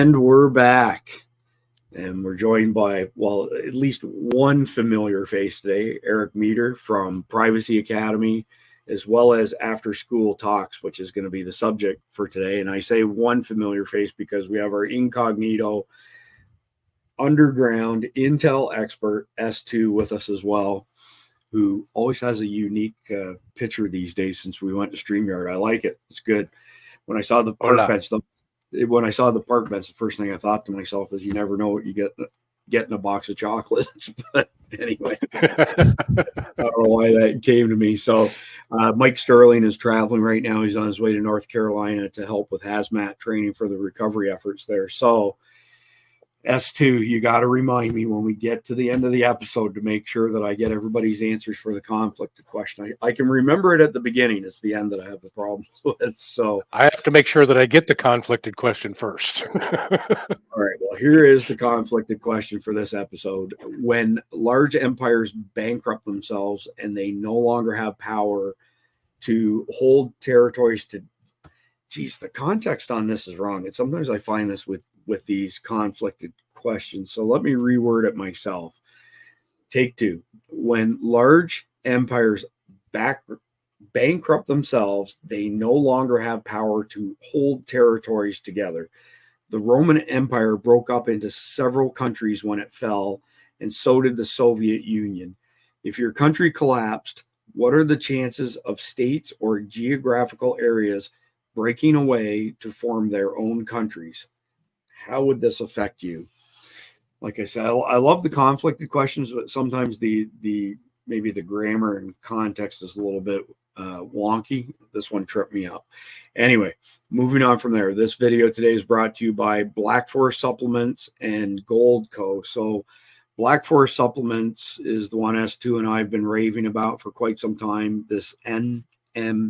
And we're back. And we're joined by, well, at least one familiar face today, Eric Meter from Privacy Academy, as well as After School Talks, which is going to be the subject for today. And I say one familiar face because we have our incognito underground Intel expert, S2, with us as well, who always has a unique picture these days since we went to StreamYard. I like it. It's good. When I saw the park bench, the first thing I thought to myself is, you never know what you get in a box of chocolates. But anyway, I don't know why that came to me. So Mike Sterling is traveling right now. He's on his way to North Carolina to help with hazmat training for the recovery efforts there. So S2, you got to remind me when we get to the end of the episode to make sure that I get everybody's answers for the conflicted question. I can remember it at the beginning. It's the end that I have the problems with. So I have to make sure that I get the conflicted question first. All right. Well, here is the conflicted question for this episode. When large empires bankrupt themselves and they no longer have power to hold territories to, geez, the context on this is wrong. And sometimes I find this with these conflicted questions. So let me reword it myself. Take two. When large empires bankrupt themselves, they no longer have power to hold territories together. The Roman Empire broke up into several countries when it fell, and so did the Soviet Union. If your country collapsed, what are the chances of states or geographical areas breaking away to form their own countries? How would this affect you? Like I said, I love the conflicted questions, but sometimes the maybe the grammar and context is a little bit wonky. This one tripped me up. Anyway, moving on from there. This video today is brought to you by Black Forest Supplements and Gold Co. So Black Forest Supplements is the one S2 and I have been raving about for quite some time. This NMN.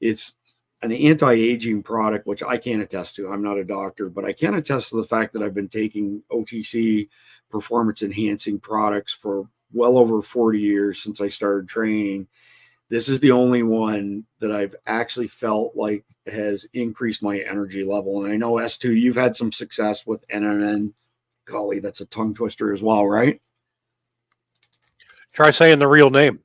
It's an anti-aging product, which I can't attest to. I'm not a doctor, but I can attest to the fact that I've been taking OTC performance enhancing products for well over 40 years since I started training. This is the only one that I've actually felt like has increased my energy level. And I know S2, you've had some success with NMN. Golly, that's a tongue twister as well, right? Try saying the real name.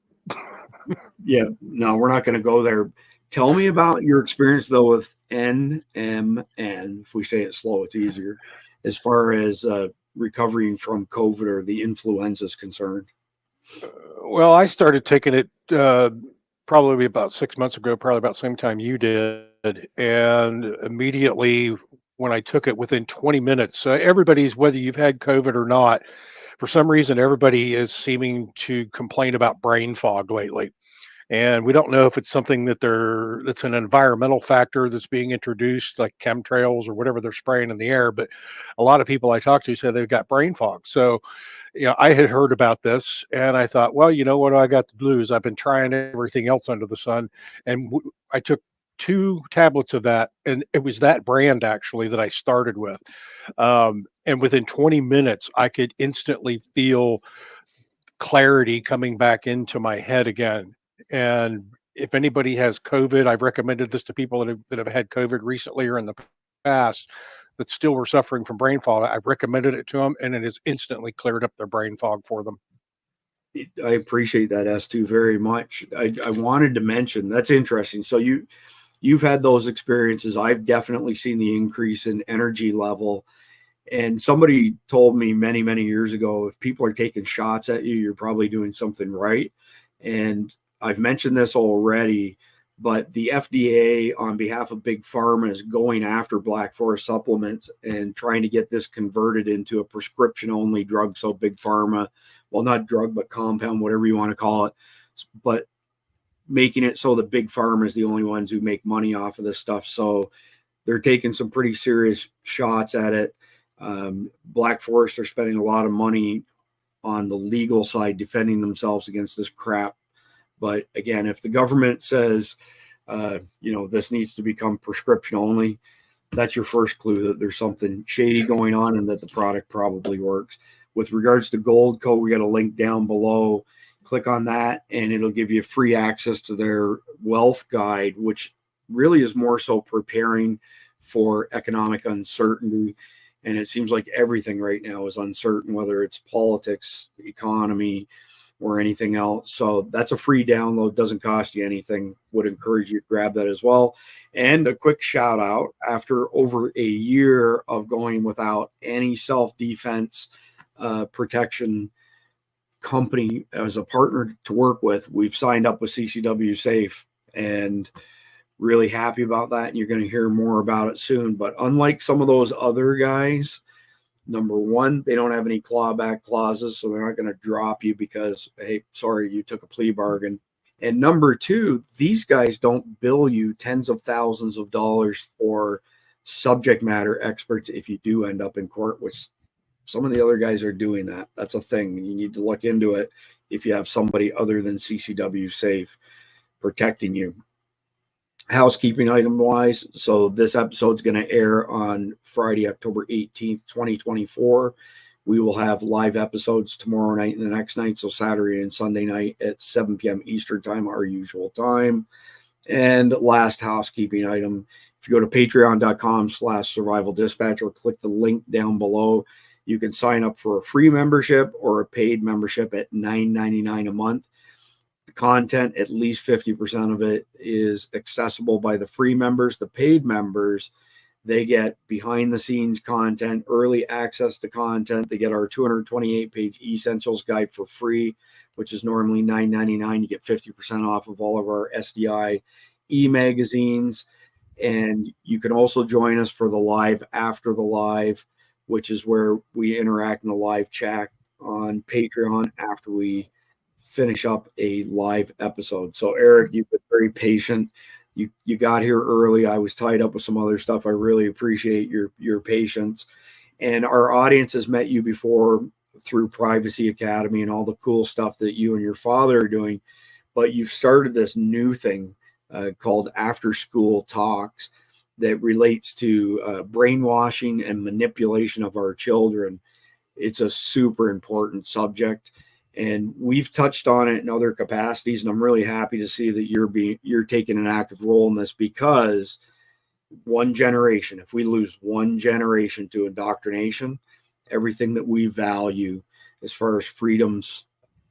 Yeah, no, we're not going to go there. Tell me about your experience, though, with NMN. If we say it slow, it's easier, as far as recovering from COVID or the influenza is concerned. Well, I started taking it probably about 6 months ago, probably about the same time you did. And immediately when I took it, within 20 minutes, everybody's, whether you've had COVID or not, for some reason, everybody is seeming to complain about brain fog lately. And we don't know if it's something that's an environmental factor that's being introduced, like chemtrails or whatever they're spraying in the air. But a lot of people I talk to say they've got brain fog. So, I had heard about this and I thought, well, you know what? I got the blues. I've been trying everything else under the sun. And I took 2 tablets of that, and it was that brand actually that I started with. And within 20 minutes, I could instantly feel clarity coming back into my head again. And if anybody has COVID, I've recommended this to people that have had COVID recently or in the past that still were suffering from brain fog. I've recommended it to them, and it has instantly cleared up their brain fog for them. I appreciate that, S2, very much. I wanted to mention, that's interesting. So you've had those experiences. I've definitely seen the increase in energy level. And somebody told me many, many years ago, if people are taking shots at you, you're probably doing something right. And I've mentioned this already, but the FDA on behalf of Big Pharma is going after Black Forest Supplements and trying to get this converted into a prescription-only drug. So Big Pharma, well, not drug, but compound, whatever you want to call it, but making it so that Big Pharma is the only ones who make money off of this stuff. So they're taking some pretty serious shots at it. Black Forest are spending a lot of money on the legal side defending themselves against this crap. But again, if the government says, this needs to become prescription only, that's your first clue that there's something shady going on and that the product probably works. With regards to Gold Co, we got a link down below. Click on that and it'll give you free access to their wealth guide, which really is more so preparing for economic uncertainty. And it seems like everything right now is uncertain, whether it's politics, economy, or anything else. So that's a free download, doesn't cost you anything. Would encourage you to grab that as well. And a quick shout out, after over a year of going without any self-defense protection company as a partner to work with, we've signed up with CCW Safe, and really happy about that. And you're going to hear more about it soon. But unlike some of those other guys, number one, they don't have any clawback clauses, so they're not going to drop you because, hey, sorry, you took a plea bargain. And number two, these guys don't bill you tens of thousands of dollars for subject matter experts if you do end up in court, which some of the other guys are doing that. That's a thing. You need to look into it if you have somebody other than CCW Safe protecting you. Housekeeping item wise, so this episode's going to air on Friday, October 18th, 2024. We will have live episodes tomorrow night and the next night, so Saturday and Sunday night at 7 p.m. Eastern time, our usual time. And last housekeeping item, if you go to patreon.com/survival dispatch or click the link down below, you can sign up for a free membership or a paid membership at $9.99 a month. The content, at least 50% of it, is accessible by the free members. The paid members, they get behind the scenes content, early access to content. They get our 228-page essentials guide for free, which is normally $9.99. You get 50% off of all of our SDI e-magazines. And you can also join us for the live after the live, which is where we interact in the live chat on Patreon after we finish up a live episode. So Eric, you've been very patient. You got here early. I was tied up with some other stuff. I really appreciate your patience. And our audience has met you before through Privacy Academy and all the cool stuff that you and your father are doing. But you've started this new thing called After School Talks that relates to brainwashing and manipulation of our children. It's a super important subject. And we've touched on it in other capacities, and I'm really happy to see that you're taking an active role in this, because one generation, if we lose one generation to indoctrination, everything that we value as far as freedoms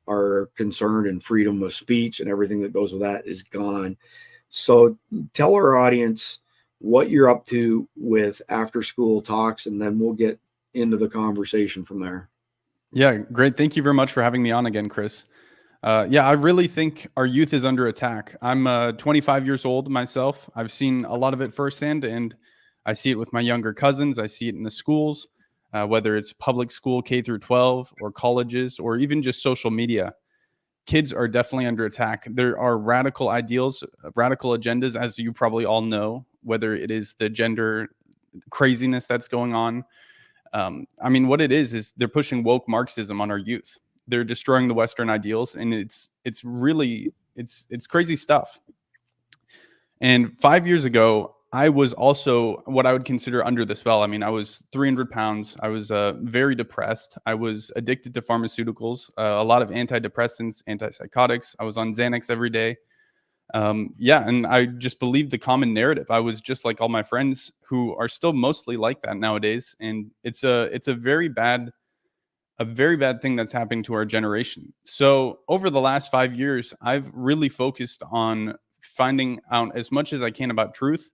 are concerned and freedom of speech and everything that goes with that is gone. So tell our audience what you're up to with After School Talks, and then we'll get into the conversation from there. Yeah, great. Thank you very much for having me on again, Chris. Yeah, I really think our youth is under attack. I'm 25 years old myself. I've seen a lot of it firsthand, and I see it with my younger cousins. I see it in the schools, whether it's public school, K through 12, or colleges, or even just social media. Kids are definitely under attack. There are radical ideals, radical agendas, as you probably all know, whether it is the gender craziness that's going on. I mean, what it is they're pushing woke Marxism on our youth. They're destroying the Western ideals, and it's really crazy stuff. And 5 years ago, I was also what I would consider under the spell. I mean, I was 300 pounds. I was very depressed. I was addicted to pharmaceuticals, a lot of antidepressants, antipsychotics. I was on Xanax every day. Yeah, and I just believed the common narrative. I was just like all my friends who are still mostly like that nowadays, and it's a very bad thing that's happening to our generation. So over the last 5 years, I've really focused on finding out as much as I can about truth,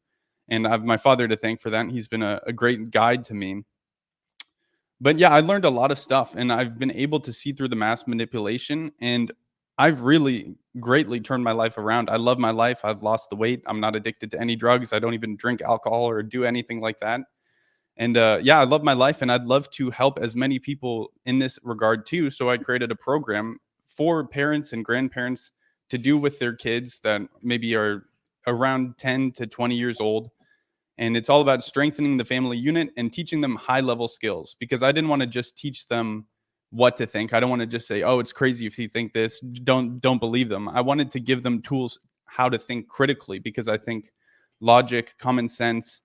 and I have my father to thank for that. He's been a great guide to me. But yeah, I learned a lot of stuff, and I've been able to see through the mass manipulation, and I've really greatly turned my life around. I love my life. I've lost the weight. I'm not addicted to any drugs. I don't even drink alcohol or do anything like that. And yeah, I love my life, and I'd love to help as many people in this regard too. So I created a program for parents and grandparents to do with their kids that maybe are around 10 to 20 years old. And it's all about strengthening the family unit and teaching them high-level skills, because I didn't want to just teach them what to think. I don't want to just say, oh, it's crazy if you think this, don't believe them. I wanted to give them tools how to think critically, because I think logic, common sense,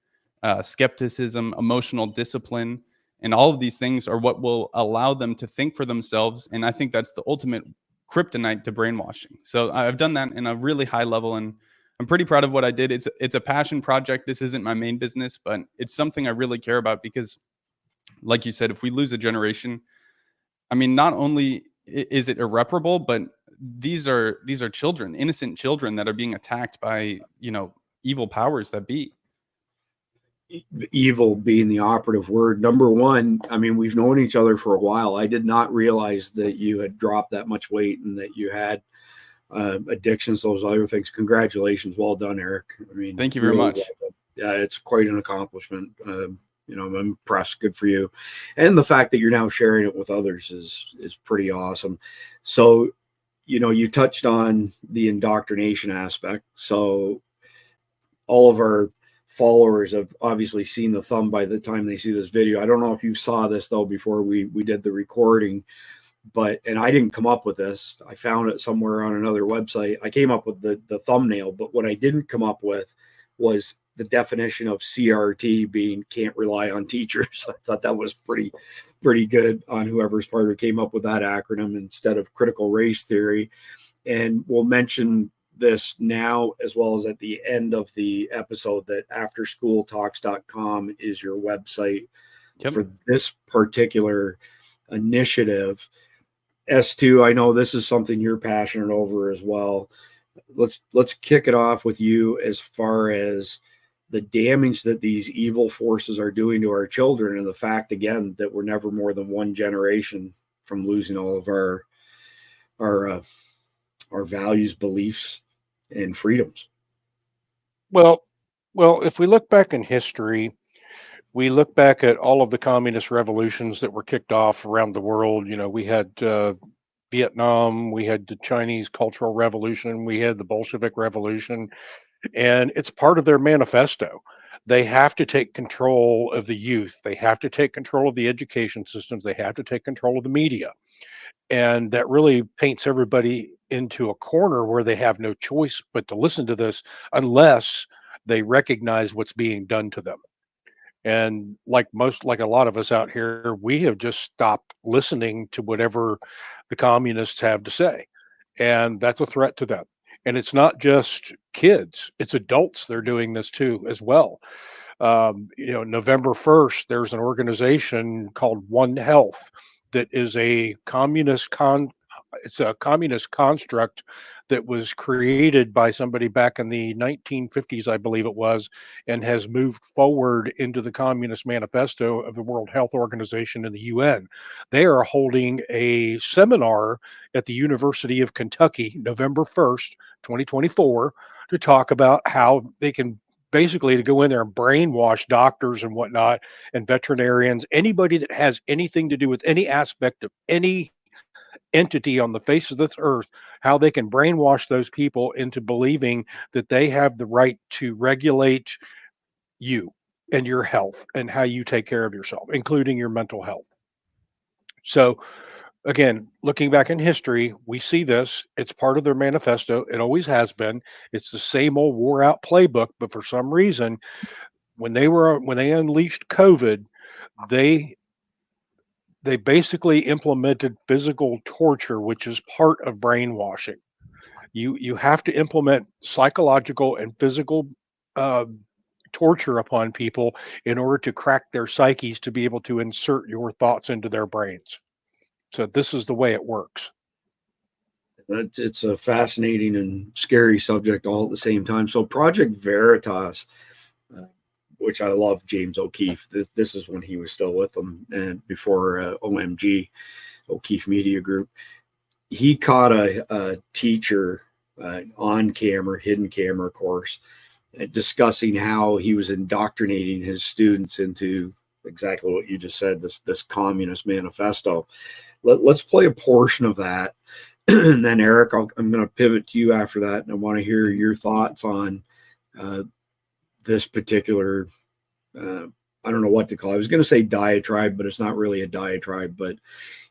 skepticism, emotional discipline, and all of these things are what will allow them to think for themselves. And I think that's the ultimate kryptonite to brainwashing. So I've done that in a really high level, and I'm pretty proud of what I did. It's a passion project. This isn't my main business, but it's something I really care about because, like you said, if we lose a generation, I mean, not only is it irreparable, but these are children, innocent children that are being attacked by, evil powers that be. Evil being the operative word. Number one, I mean, we've known each other for a while. I did not realize that you had dropped that much weight and that you had addictions, those other things. Congratulations. Well done, Eric. I mean, thank you very much. Well, yeah, it's quite an accomplishment. I'm impressed. Good for you. And the fact that you're now sharing it with others is pretty awesome. So, you touched on the indoctrination aspect. So all of our followers have obviously seen the thumb by the time they see this video. I don't know if you saw this though before we did the recording, and I didn't come up with this. I found it somewhere on another website. I came up with the thumbnail, but what I didn't come up with was the definition of CRT being can't rely on teachers. I thought that was pretty good on whoever's part who came up with that acronym instead of critical race theory. And we'll mention this now as well as at the end of the episode that afterschooltalks.com is your website for this particular initiative. S2, I know this is something you're passionate over as well. Let's kick it off with you as far as the damage that these evil forces are doing to our children, and the fact again that we're never more than one generation from losing all of our values, beliefs, and freedoms. Well, if we look back in history, we look back at all of the communist revolutions that were kicked off around the world. We had Vietnam, we had the Chinese Cultural Revolution, we had the Bolshevik Revolution, and it's part of their manifesto. They have to take control of the youth. They have to take control of the education systems. They have to take control of the media. And that really paints everybody into a corner where they have no choice but to listen to this unless they recognize what's being done to them. And like a lot of us out here, we have just stopped listening to whatever the communists have to say. And that's a threat to them. And it's not just kids, it's adults. They're doing this too, as well. November 1st, there's an organization called One Health that is a communist construct that was created by somebody back in the 1950s, I believe it was, and has moved forward into the Communist Manifesto of the World Health Organization and the UN. They are holding a seminar at the University of Kentucky, November 1st, 2024, to talk about how they can basically to go in there and brainwash doctors and whatnot and veterinarians, anybody that has anything to do with any aspect of any entity on the face of this earth, how they can brainwash those people into believing that they have the right to regulate you and your health and how you take care of yourself, including your mental health. So again, looking back in history, we see this. It's part of their manifesto. It always has been. It's the same old wore out playbook, but for some reason, when they unleashed COVID, they basically implemented physical torture, which is part of brainwashing. You have to implement psychological and physical torture upon people in order to crack their psyches to be able to insert your thoughts into their brains. So this is the way it works. It's a fascinating and scary subject all at the same time. So Project Veritas, which I love, James O'Keefe. This is when he was still with them and before OMG, O'Keefe Media Group. He caught a teacher on camera, hidden camera course, discussing how he was indoctrinating his students into exactly what you just said, this communist manifesto. Let's play a portion of that. And then, Eric, I'm going to pivot to you after that. And I want to hear your thoughts on this particular, I don't know what to call it. I was going to say diatribe, but it's not really a diatribe. But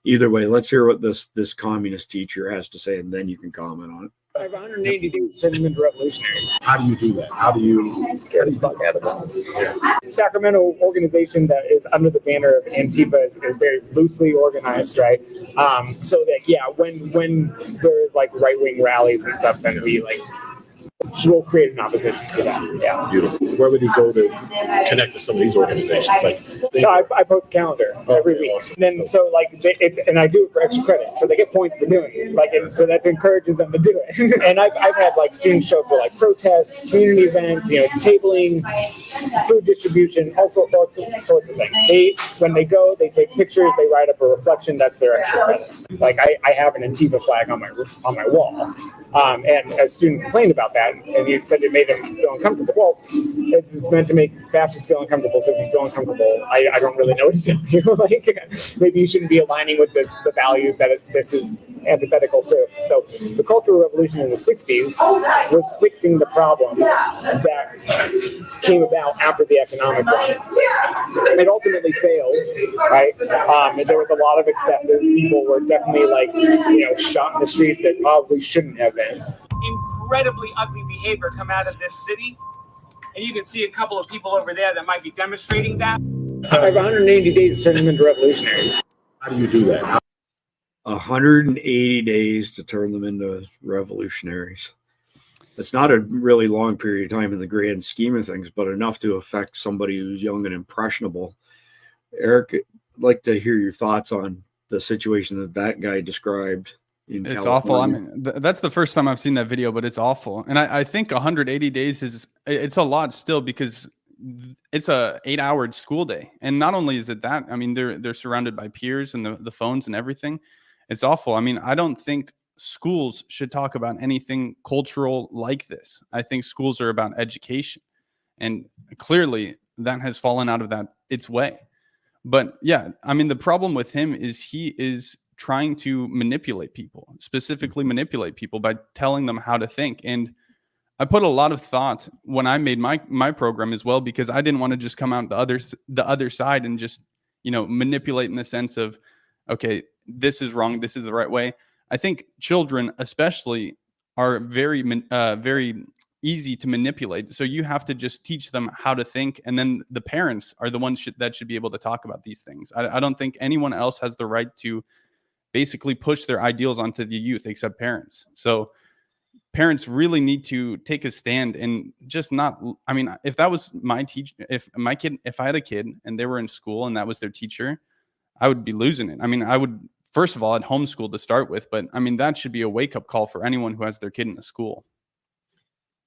either way, let's hear what this communist teacher has to say, and then you can comment on it. I have 180 days turn them into revolutionaries. How do you do that? How do you scare the fuck out of them? Yeah. Sacramento organization that is under the banner of Antifa is very loosely organized, right? So that when there is like right wing rallies and stuff, then we like will create an opposition to that. Yeah. Beautiful. Where would he go to connect to some of these organizations? Like, No, I post a calendar every week. Awesome. And then so like and I do it for extra credit, so they get points for doing it. Like, and so that encourages them to do it. And I've had like students show up for like protests, community events, tabling, food distribution, all sorts of things. When they go, they take pictures, they write up a reflection. That's their extra credit. Like I have an Antifa flag on my wall, and a student complained about that, and he said it made him feel uncomfortable. Well, this is meant to make fascists feel uncomfortable. So if you feel uncomfortable, I don't really know what to tell you. Like, maybe you shouldn't be aligning with the values that this is antithetical to. So the Cultural Revolution in the 60s was fixing the problem that came about after the economic one. It ultimately failed, right? There was a lot of excesses. People were definitely shot in the streets that probably shouldn't have been. Incredibly ugly behavior come out of this city. And you can see a couple of people over there that might be demonstrating that. I have 180 days to turn them into revolutionaries. how do you do that? 180 days to turn them into revolutionaries. That's not a really long period of time in the grand scheme of things, but enough to affect somebody who's young and impressionable. Eric, I'd like to hear your thoughts on the situation that guy described. It's awful. I mean, that's the first time I've seen that video, but it's awful. And I think 180 days it's a lot still, because it's a 8-hour school day. And not only is it that, I mean, they're surrounded by peers and the phones and everything. It's awful. I mean, I don't think schools should talk about anything cultural like this. I think schools are about education. And clearly that has fallen out of its way. But yeah, I mean, the problem with him is he is trying to manipulate people, specifically manipulate people by telling them how to think. And I put a lot of thought when I made my program as well, because I didn't want to just come out the other side and just, manipulate in the sense of, okay, this is wrong, this is the right way. I think children especially are very easy to manipulate. So you have to just teach them how to think. And then the parents are the ones that should be able to talk about these things. I don't think anyone else has the right to basically push their ideals onto the youth except parents. So parents really need to take a stand and just not, I mean, if that was my teacher, if I had a kid and they were in school and that was their teacher, I would be losing it. I mean, I would, first of all, I'd homeschool to start with, but I mean, that should be a wake up call for anyone who has their kid in a school.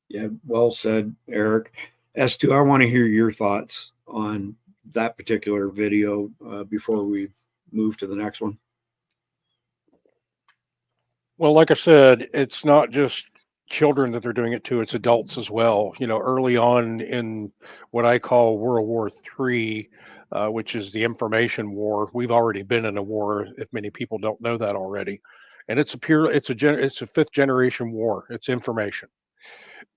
Yeah, well said, Eric. S2, I want to hear your thoughts on that particular video before we move to the next one. Well, like I said, it's not just children that they're doing it to, it's adults as well. Early on in what I call World War III, which is the information war, we've already been in a war, if many people don't know that already. And it's a fifth generation war. It's information.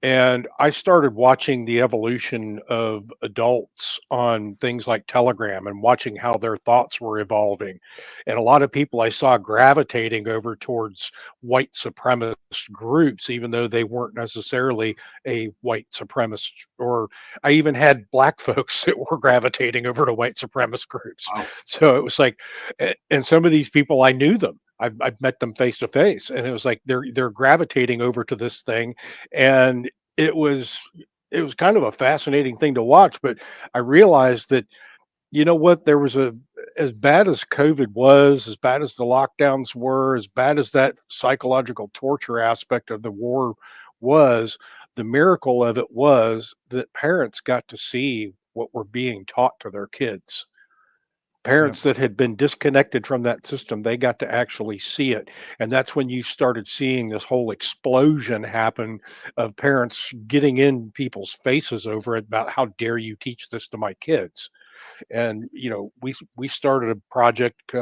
And I started watching the evolution of adults on things like Telegram and watching how their thoughts were evolving. And a lot of people I saw gravitating over towards white supremacist groups, even though they weren't necessarily a white supremacist. Or I even had black folks that were gravitating over to white supremacist groups. Wow. So it was like, and some of these people, I knew them. I've met them face to face, and it was like they're gravitating over to this thing, and it was kind of a fascinating thing to watch. But I realized that, there was as bad as COVID was, as bad as the lockdowns were, as bad as that psychological torture aspect of the war was, the miracle of it was that parents got to see what were being taught to their kids. Parents that had been disconnected from that system, they got to actually see it. And that's when you started seeing this whole explosion happen of parents getting in people's faces over it about, how dare you teach this to my kids? And, we started a project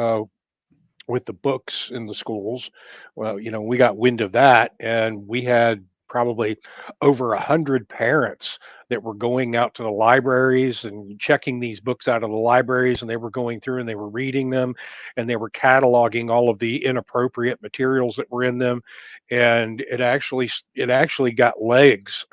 with the books in the schools. Well, we got wind of that, and we had probably over 100 parents that were going out to the libraries and checking these books out of the libraries, and they were going through and they were reading them, and they were cataloging all of the inappropriate materials that were in them. And it actually got legs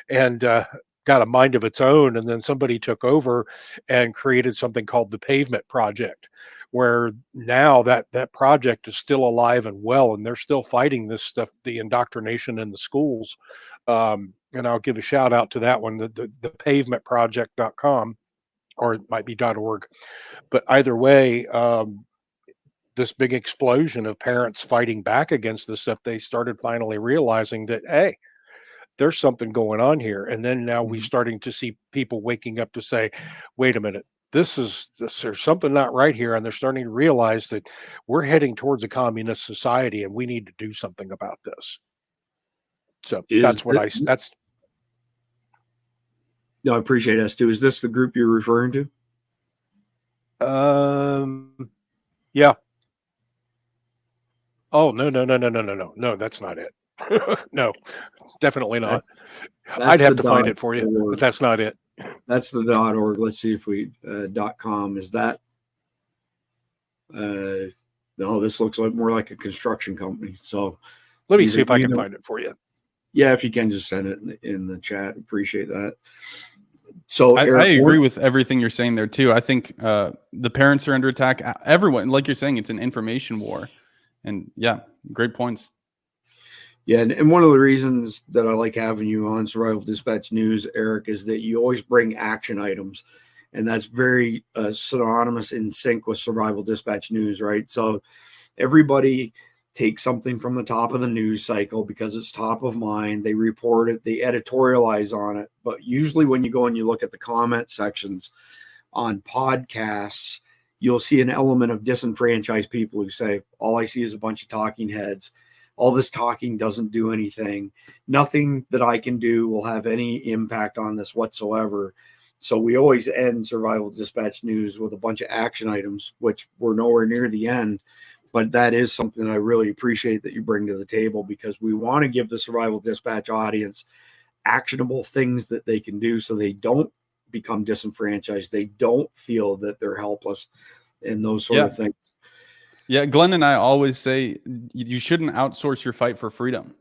and got a mind of its own. And then somebody took over and created something called the Pavement Project, where now that project is still alive and well, and they're still fighting this stuff, the indoctrination in the schools. And I'll give a shout out to that one, the pavementproject.com, or it might be .org. But either way, this big explosion of parents fighting back against this stuff, they started finally realizing that, hey, there's something going on here. And then now we're starting to see people waking up to say, wait a minute, there's something not right here. And they're starting to realize that we're heading towards a communist society and we need to do something about this. So that's what No, I appreciate that, Stu. Is this the group you're referring to? Yeah. Oh, no, that's not it. No, definitely not. I'd have to find it for you, but that's not it. That's the .org. Let's see if we .com is that. No, this looks like more like a construction company. So let me see if I can find it for you. Yeah, if you can just send it in the chat, appreciate that. So I agree with everything you're saying there too. I think the parents are under attack. Everyone, like you're saying, it's an information war, and yeah, great points. Yeah, and one of the reasons that I like having you on Survival Dispatch News, Eric, is that you always bring action items, and that's very synonymous in sync with Survival Dispatch News, right? So everybody takes something from the top of the news cycle because it's top of mind. They report it, they editorialize on it. But usually when you go and you look at the comment sections on podcasts, you'll see an element of disenfranchised people who say, all I see is a bunch of talking heads. All this talking doesn't do anything. Nothing that I can do will have any impact on this whatsoever. So we always end Survival Dispatch News with a bunch of action items, which we're nowhere near the end. But that is something that I really appreciate that you bring to the table, because we want to give the Survival Dispatch audience actionable things that they can do so they don't become disenfranchised. They don't feel that they're helpless and those sort of things. Yeah, Glenn and I always say you shouldn't outsource your fight for freedom.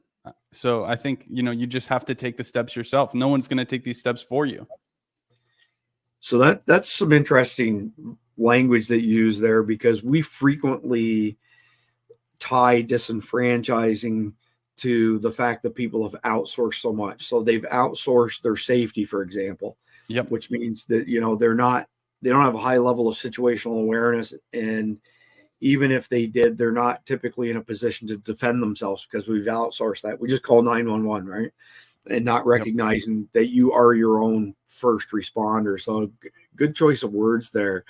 So I think, you just have to take the steps yourself. No one's going to take these steps for you. So that's some interesting language that you use there, because we frequently tie disenfranchising to the fact that people have outsourced so much. So they've outsourced their safety, for example, which means that, they don't have a high level of situational awareness. And even if they did, they're not typically in a position to defend themselves because we've outsourced that. We just call 911, right? And not recognizing that you are your own first responder. So good choice of words there.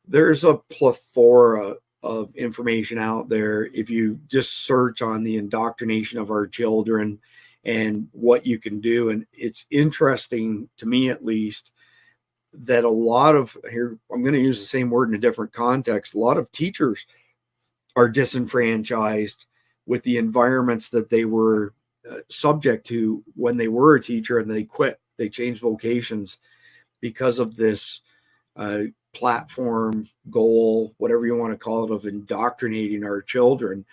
There's a plethora of information out there. If you just search on the indoctrination of our children and what you can do. And it's interesting to me, at least, that a lot of here, I'm going to use the same word in a different context. A lot of teachers are disenfranchised with the environments that they were subject to when they were a teacher, and they quit. They changed vocations because of this platform, goal, whatever you want to call it, of indoctrinating our children.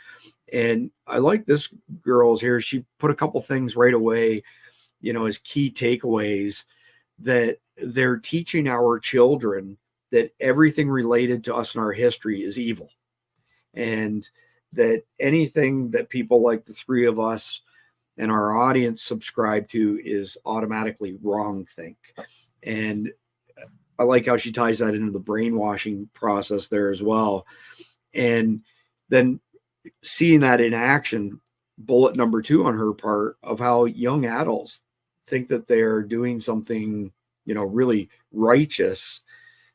And I like this girl's here. She put a couple things right away, as key takeaways, that they're teaching our children that everything related to us in our history is evil, and that anything that people like the three of us and our audience subscribe to is automatically wrong think. And I like how she ties that into the brainwashing process there as well. And then seeing that in action, bullet number 2 on her part, of how young adults think that they're doing something, really righteous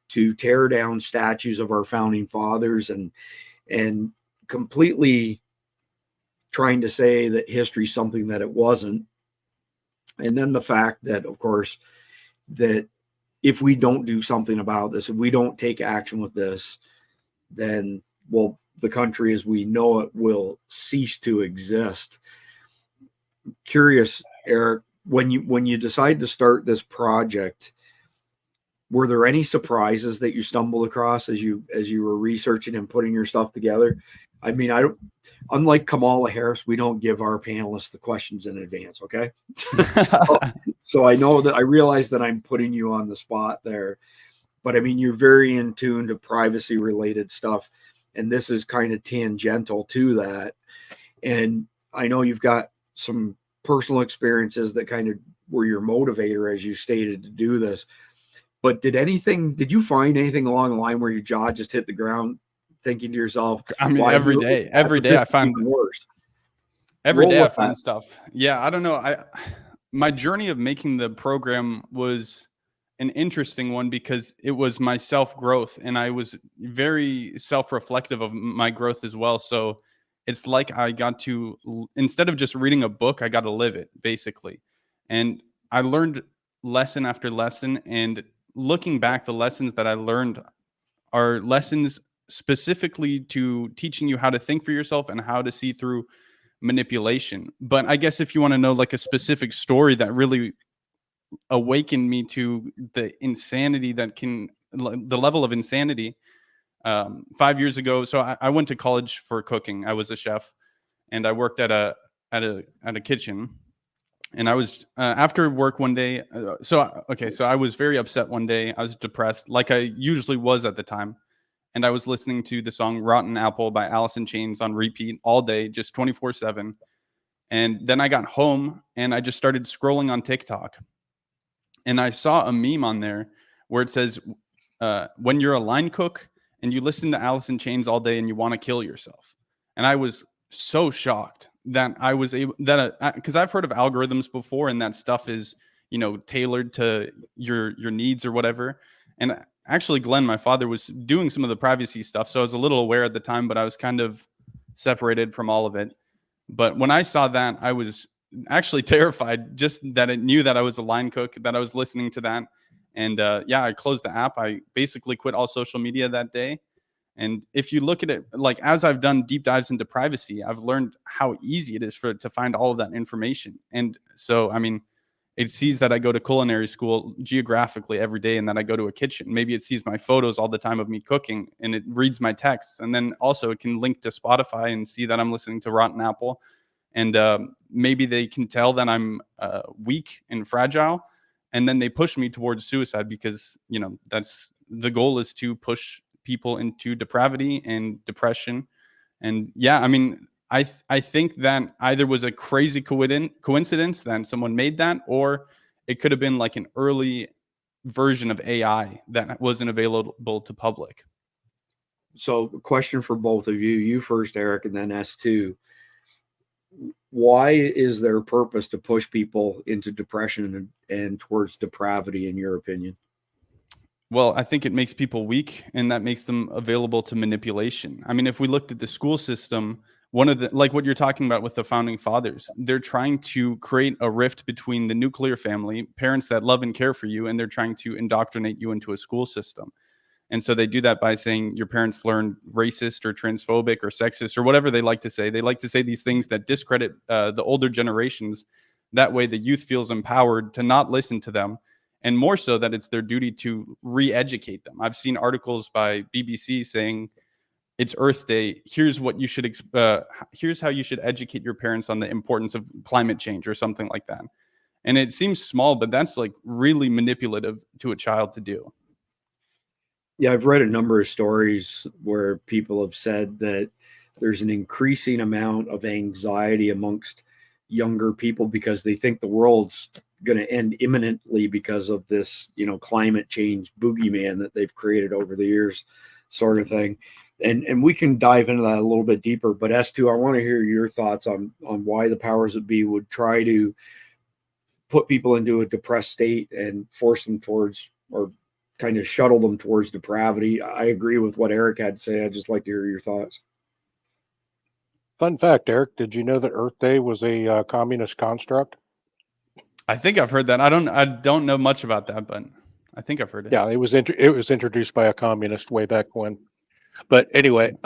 to tear down statues of our founding fathers and completely trying to say that history is something that it wasn't. And then the fact that, of course, that if we don't do something about this, if we don't take action with this, then, well, the country as we know it will cease to exist. Curious, Eric, when you decide to start this project, were there any surprises that you stumbled across as you were researching and putting your stuff together? I mean, unlike Kamala Harris, we don't give our panelists the questions in advance. Okay. so I realize that I'm putting you on the spot there, but I mean, you're very in tune to privacy related stuff. And this is kind of tangential to that. And I know you've got some personal experiences that kind of were your motivator, as you stated, to do this. But did you find anything along the line where your jaw just hit the ground thinking to yourself, I mean, every day I find worse. Every day I find stuff. Yeah, I don't know. My journey of making the program was an interesting one because it was my self-growth, and I was very self-reflective of my growth as well. So it's like I got to, instead of just reading a book, I got to live it, basically. And I learned lesson after lesson, and looking back, the lessons that I learned are lessons specifically to teaching you how to think for yourself and how to see through manipulation. But I guess if you want to know like a specific story that really awakened me to the insanity the level of insanity, 5 years ago. So I went to college for cooking. I was a chef, and I worked at a kitchen. And I was after work one day. So I was very upset one day. I was depressed, like I usually was at the time. And I was listening to the song "Rotten Apple" by Alice in Chains on repeat all day, just 24/7. And then I got home and I just started scrolling on TikTok. And I saw a meme on there where it says, when you're a line cook and you listen to Alice in Chains all day and you want to kill yourself. And I was so shocked that I was able, because I've heard of algorithms before, and that stuff is, tailored to your needs or whatever. And actually, Glenn, my father, was doing some of the privacy stuff. So I was a little aware at the time, but I was kind of separated from all of it. But when I saw that, I was actually terrified, just that it knew that I was a line cook, that I was listening to that. And I closed the app. I basically quit all social media that day. And if you look at it, like as I've done deep dives into privacy, I've learned how easy it is to find all of that information. And so, I mean, it sees that I go to culinary school geographically every day, and that I go to a kitchen. Maybe it sees my photos all the time of me cooking, and it reads my texts. And then also it can link to Spotify and see that I'm listening to Rotten Apple. And maybe they can tell that I'm weak and fragile. And then they push me towards suicide because, that's the goal, is to push people into depravity and depression. And yeah, I mean, I think that either was a crazy coincidence that someone made that, or it could have been like an early version of AI that wasn't available to public. So, question for both of you. You first, Eric, and then S2. Why is there a purpose to push people into depression and towards depravity, in your opinion? Well, I think it makes people weak, and that makes them available to manipulation. I mean, if we looked at the school system, one of the, like what you're talking about with the founding fathers, they're trying to create a rift between the nuclear family, parents that love and care for you, and they're trying to indoctrinate you into a school system. And so they do that by saying your parents learned racist or transphobic or sexist or whatever they like to say. They like to say these things that discredit the older generations. That way the youth feels empowered to not listen to them, and more so that it's their duty to re-educate them. I've seen articles by BBC saying it's Earth Day. Here's what you should, here's how you should educate your parents on the importance of climate change or something like that. And it seems small, but that's like really manipulative to a child to do. Yeah, I've read a number of stories where people have said that there's an increasing amount of anxiety amongst younger people because they think the world's going to end imminently because of this, climate change boogeyman that they've created over the years, sort of thing. And we can dive into that a little bit deeper. But S2, I want to hear your thoughts on why the powers that be would try to put people into a depressed state and force them towards, or kind of shuttle them towards depravity. I agree with what Eric had to say. I'd just like to hear your thoughts. Fun fact, Eric, did you know that Earth Day was a communist construct? I think I've heard that. I don't know much about that, but I think I've heard it. Yeah, it was introduced by a communist way back when. But anyway,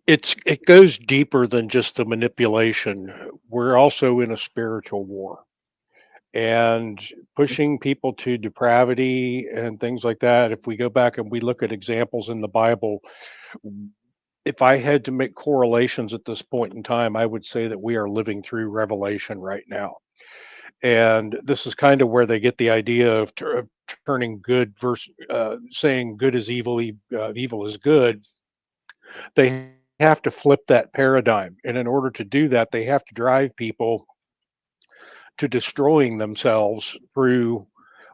it goes deeper than just the manipulation. We're also in a spiritual war, and pushing people to depravity and things like that. If we go back and we look at examples in the Bible, if I had to make correlations at this point in time, I would say that we are living through Revelation right now. And this is kind of where they get the idea of turning good versus saying good is evil, evil is good. They have to flip that paradigm. And in order to do that, they have to drive people to destroying themselves through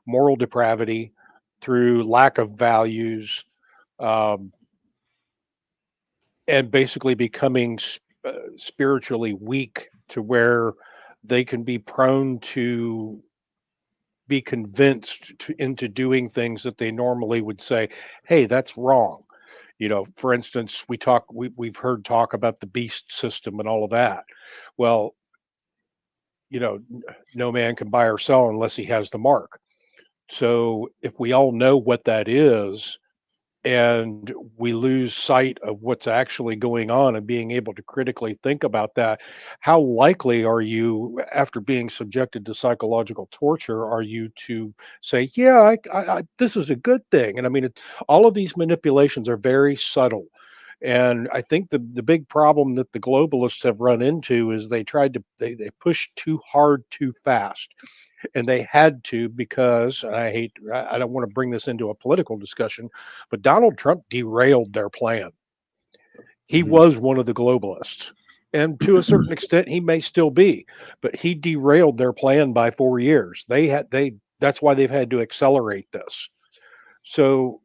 moral depravity, through lack of values, um, and basically becoming spiritually weak to where they can be prone to be convinced into doing things that they normally would say, hey, that's wrong. For instance, we've heard talk about the beast system and all of that. Well, no man can buy or sell unless he has the mark. So if we all know what that is, and we lose sight of what's actually going on and being able to critically think about that, how likely are you, after being subjected to psychological torture, are you to say, yeah, this is a good thing? And I mean, all of these manipulations are very subtle. And I think the big problem that the globalists have run into is they pushed too hard too fast. And they had to, because I don't want to bring this into a political discussion, but Donald Trump derailed their plan. He was one of the globalists. And to a certain extent, he may still be, but he derailed their plan by 4 years. That's why they've had to accelerate this. So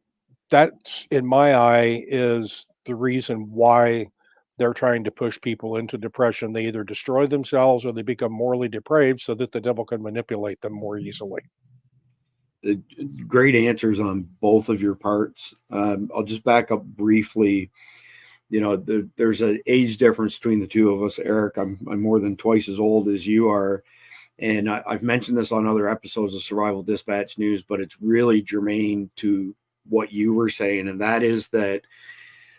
that's, in my eye, is the reason why they're trying to push people into depression. They either destroy themselves or they become morally depraved so that the devil can manipulate them more easily. Great answers on both of your parts. I'll just back up briefly. There's an age difference between the two of us. Eric, I'm more than twice as old as you are. And I've mentioned this on other episodes of Survival Dispatch News, but it's really germane to what you were saying. And that is that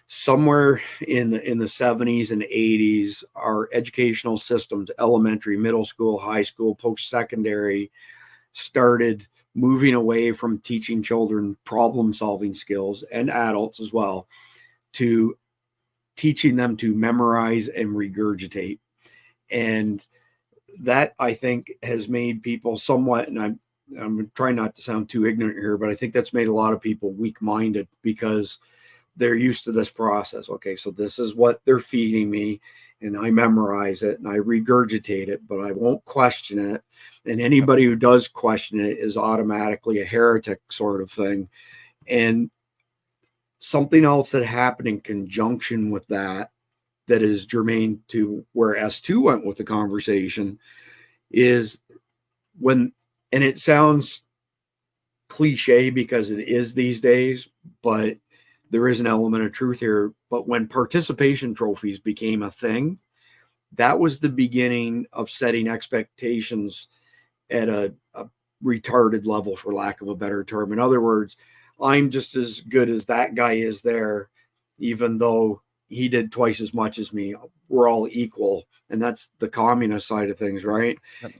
somewhere in the 70s and 80s, our educational systems, elementary, middle school, high school, post-secondary, started moving away from teaching children problem-solving skills, and adults as well, to teaching them to memorize and regurgitate. And that, I think, has made people somewhat, and I'm trying not to sound too ignorant here, but I think that's made a lot of people weak-minded because they're used to this process. Okay, so this is what they're feeding me, and I memorize it and I regurgitate it, but I won't question it. And anybody who does question it is automatically a heretic, sort of thing. And something else that happened in conjunction with that is germane to where S2 went with the conversation is when, and it sounds cliche because it is these days, but there is an element of truth here. But when participation trophies became a thing, that was the beginning of setting expectations at a retarded level, for lack of a better term. In other words, I'm just as good as that guy is there, even though he did twice as much as me. We're all equal. And that's the communist side of things, right? Yep.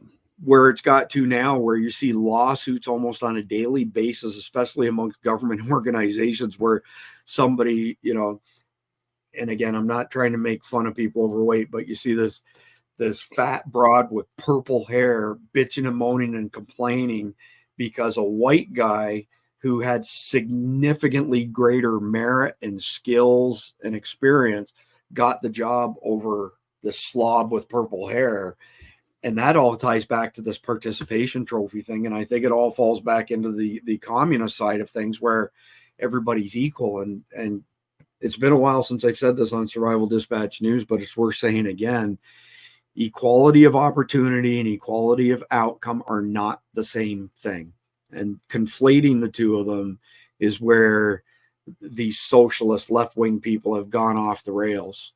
Where it's got to now, where you see lawsuits almost on a daily basis, especially amongst government organizations, where somebody, and again, I'm not trying to make fun of people overweight, but you see this fat broad with purple hair bitching and moaning and complaining because a white guy who had significantly greater merit and skills and experience got the job over the slob with purple hair. And that all ties back to this participation trophy thing. And I think it all falls back into the communist side of things where everybody's equal. And it's been a while since I've said this on Survival Dispatch News, but it's worth saying again. Equality of opportunity and equality of outcome are not the same thing. And conflating the two of them is where these socialist left-wing people have gone off the rails.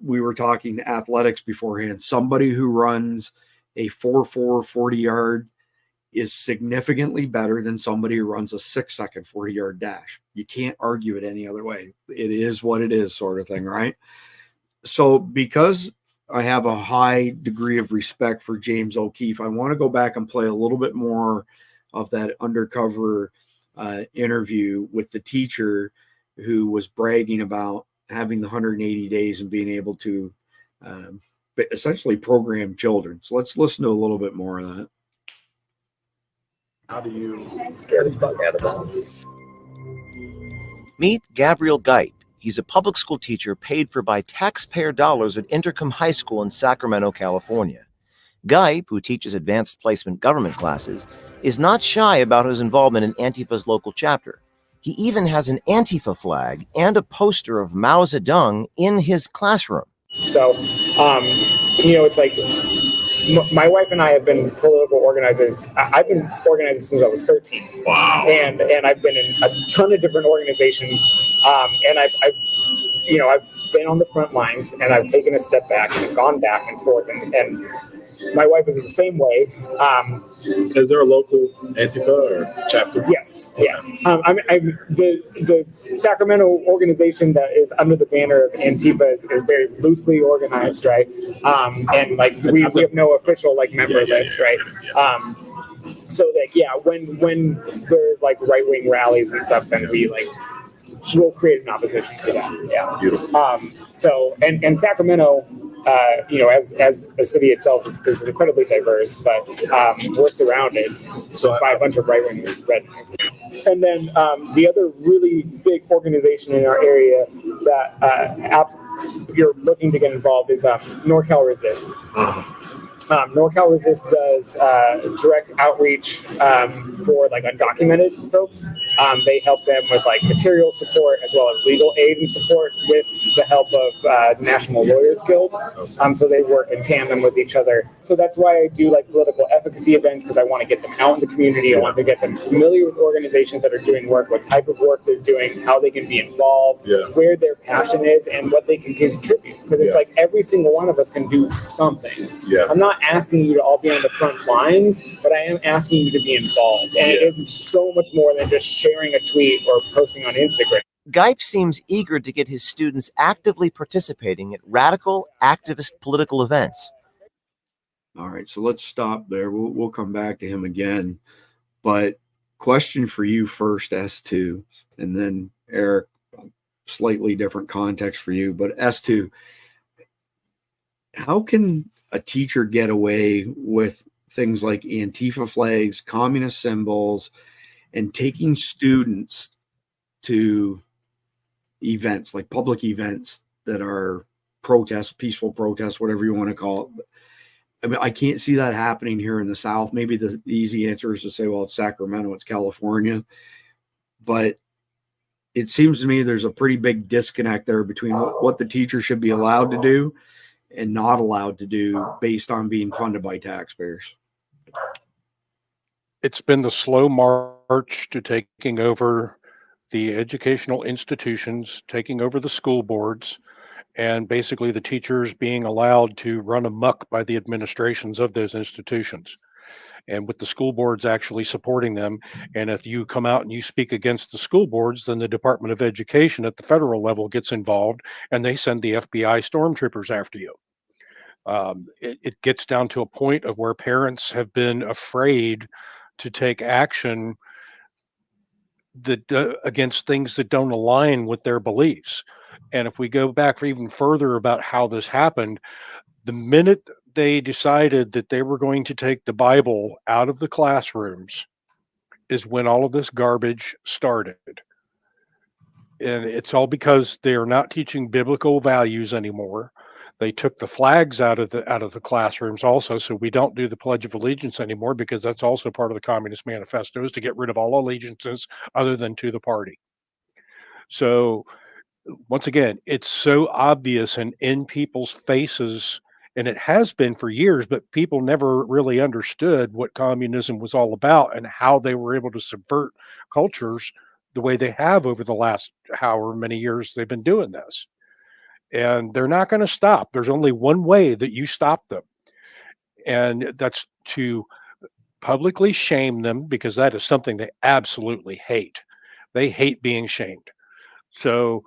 We were talking athletics beforehand. Somebody who runs a 4.4 40-yard is significantly better than somebody who runs a 6-second 40-yard dash. You can't argue it any other way. It is what it is, sort of thing, right? So because I have a high degree of respect for James O'Keefe, I want to go back and play a little bit more of that undercover interview with the teacher who was bragging about having the 180 days and being able to essentially program children. So let's listen to a little bit more of that. How do you Scare the fuck out of them. Meet Gabriel Geit. He's a public school teacher paid for by taxpayer dollars at Intercom High School in Sacramento, California. Geit, who teaches advanced placement government classes, is not shy about his involvement in Antifa's local chapter. He even has an Antifa flag and a poster of Mao Zedong in his classroom. So, it's like my wife and I have been political organizers. I've been organizing since I was 13. Wow. And I've been in a ton of different organizations. And I've been on the front lines, and I've taken a step back and gone back and forth. And my wife is the same way. Is there a local Antifa or chapter? Yes. Yeah. The Sacramento organization that is under the banner of Antifa is very loosely organized, right? And like we have no official like member list, right? So like when there's like right wing rallies and stuff, then we'll create an opposition to that. Yeah. Beautiful. So and Sacramento, as a city itself is incredibly diverse, but we're surrounded by a bunch of right-wing rednecks. And then the other really big organization in our area that if you're looking to get involved is NorCal Resist. NorCal Resist does direct outreach for like undocumented folks. They help them with like material support as well as legal aid and support with the help of National Lawyers Guild. So they work in tandem with each other. So that's why I do like political efficacy events, because I want to get them out in the community. I want to get them familiar with organizations that are doing work, what type of work they're doing, how they can be involved, where their passion is, and what they can contribute. Because it's like every single one of us can do something. I'm not asking you to all be on the front lines, but I am asking you to be involved. And it is so much more than just sharing a tweet or posting on Instagram. Geit seems eager to get his students actively participating at radical, activist political events. All right, so let's stop there. We'll come back to him again. But question for you first, S2, and then Eric, slightly different context for you. But S2, how can a teacher get away with things like Antifa flags, communist symbols, and taking students to events like public events that are protests, peaceful protests, whatever you want to call it? I mean, I can't see that happening here in the South. Maybe the easy answer is to say, well, it's Sacramento, it's California. But it seems to me there's a pretty big disconnect there between what the teacher should be allowed to do and not allowed to do based on being funded by taxpayers. It's been the slow march to taking over the educational institutions, taking over the school boards, and basically the teachers being allowed to run amok by the administrations of those institutions, and with the school boards actually supporting them. And if you come out and you speak against the school boards, then the Department of Education at the federal level gets involved, and they send the FBI stormtroopers after you. It gets down to a point of where parents have been afraid to take action that against things that don't align with their beliefs. And if we go back even further about how this happened, the minute they decided that they were going to take the Bible out of the classrooms is when all of this garbage started. And it's all because they are not teaching biblical values anymore. They took the flags out of the classrooms also, so we don't do the Pledge of Allegiance anymore, because that's also part of the Communist Manifesto, is to get rid of all allegiances other than to the party. So once again, it's so obvious and in people's faces, and it has been for years, but people never really understood what communism was all about and how they were able to subvert cultures the way they have over the last however many years they've been doing this. And they're not going to stop. There's only one way that you stop them, and that's to publicly shame them, because that is something they absolutely hate. They hate being shamed. So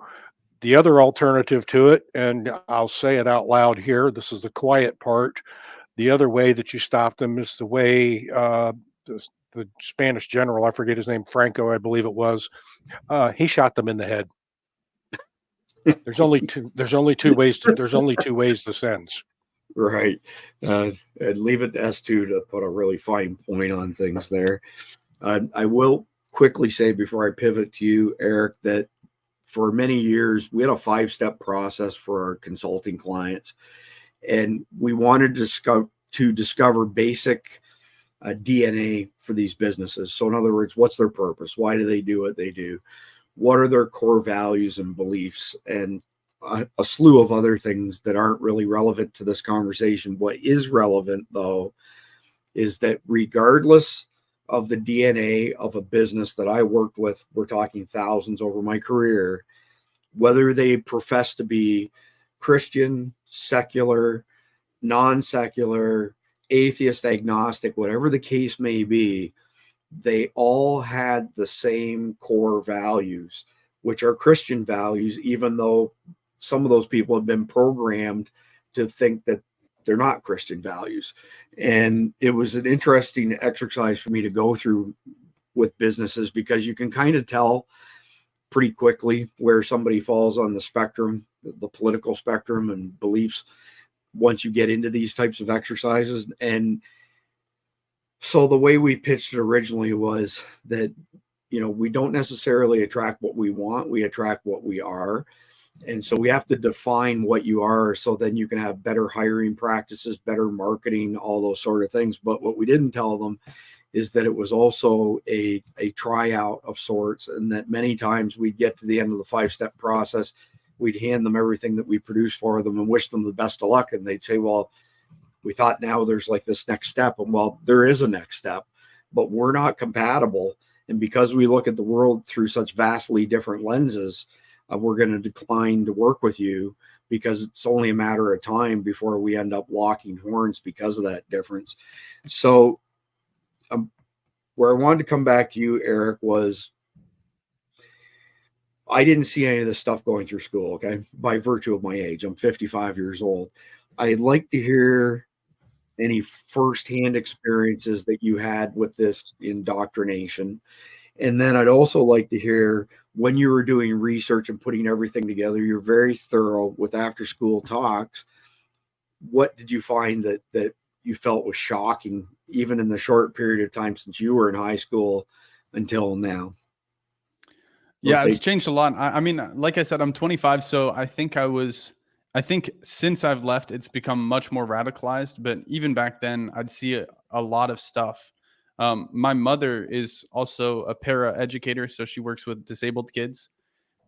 the other alternative to it, and I'll say it out loud here, this is the quiet part, the other way that you stop them is the way the Spanish general, I forget his name, Franco, I believe it was, he shot them in the head. There's only two ways this ends. Right. And leave it to S2 to put a really fine point on things there. I will quickly say before I pivot to you, Eric, that for many years we had a 5-step process for our consulting clients, and we wanted to discover basic DNA for these businesses. So, in other words, what's their purpose? Why do they do what they do? What are their core values and beliefs? And a slew of other things that aren't really relevant to this conversation. What is relevant, though, is that regardless of the DNA of a business that I worked with, we're talking thousands over my career, whether they profess to be Christian, secular, non secular, atheist, agnostic, whatever the case may be, they all had the same core values, which are Christian values, even though some of those people have been programmed to think that they're not Christian values. And it was an interesting exercise for me to go through with businesses, because you can kind of tell pretty quickly where somebody falls on the spectrum, the political spectrum and beliefs, once you get into these types of exercises. And so the way we pitched it originally was that, we don't necessarily attract what we want, we attract what we are. And so we have to define what you are, so then you can have better hiring practices, better marketing, all those sort of things. But what we didn't tell them is that it was also a tryout of sorts, and that many times we'd get to the end of the 5-step process, we'd hand them everything that we produced for them and wish them the best of luck. And they'd say, well, we thought now there's like this next step. And well, there is a next step, but we're not compatible. And because we look at the world through such vastly different lenses, we're going to decline to work with you, because it's only a matter of time before we end up locking horns because of that difference. So where I wanted to come back to you, Eric, was I didn't see any of this stuff going through school, okay, by virtue of my age. I'm 55 years old. I'd like to hear any firsthand experiences that you had with this indoctrination. And then I'd also like to hear, when you were doing research and putting everything together, you're very thorough with after school talks. What did you find that you felt was shocking, even in the short period of time since you were in high school until now? Yeah, it's changed a lot. I mean, like I said, I'm 25, so I think since I've left, it's become much more radicalized. But even back then, I'd see a lot of stuff. My mother is also a para educator, so she works with disabled kids.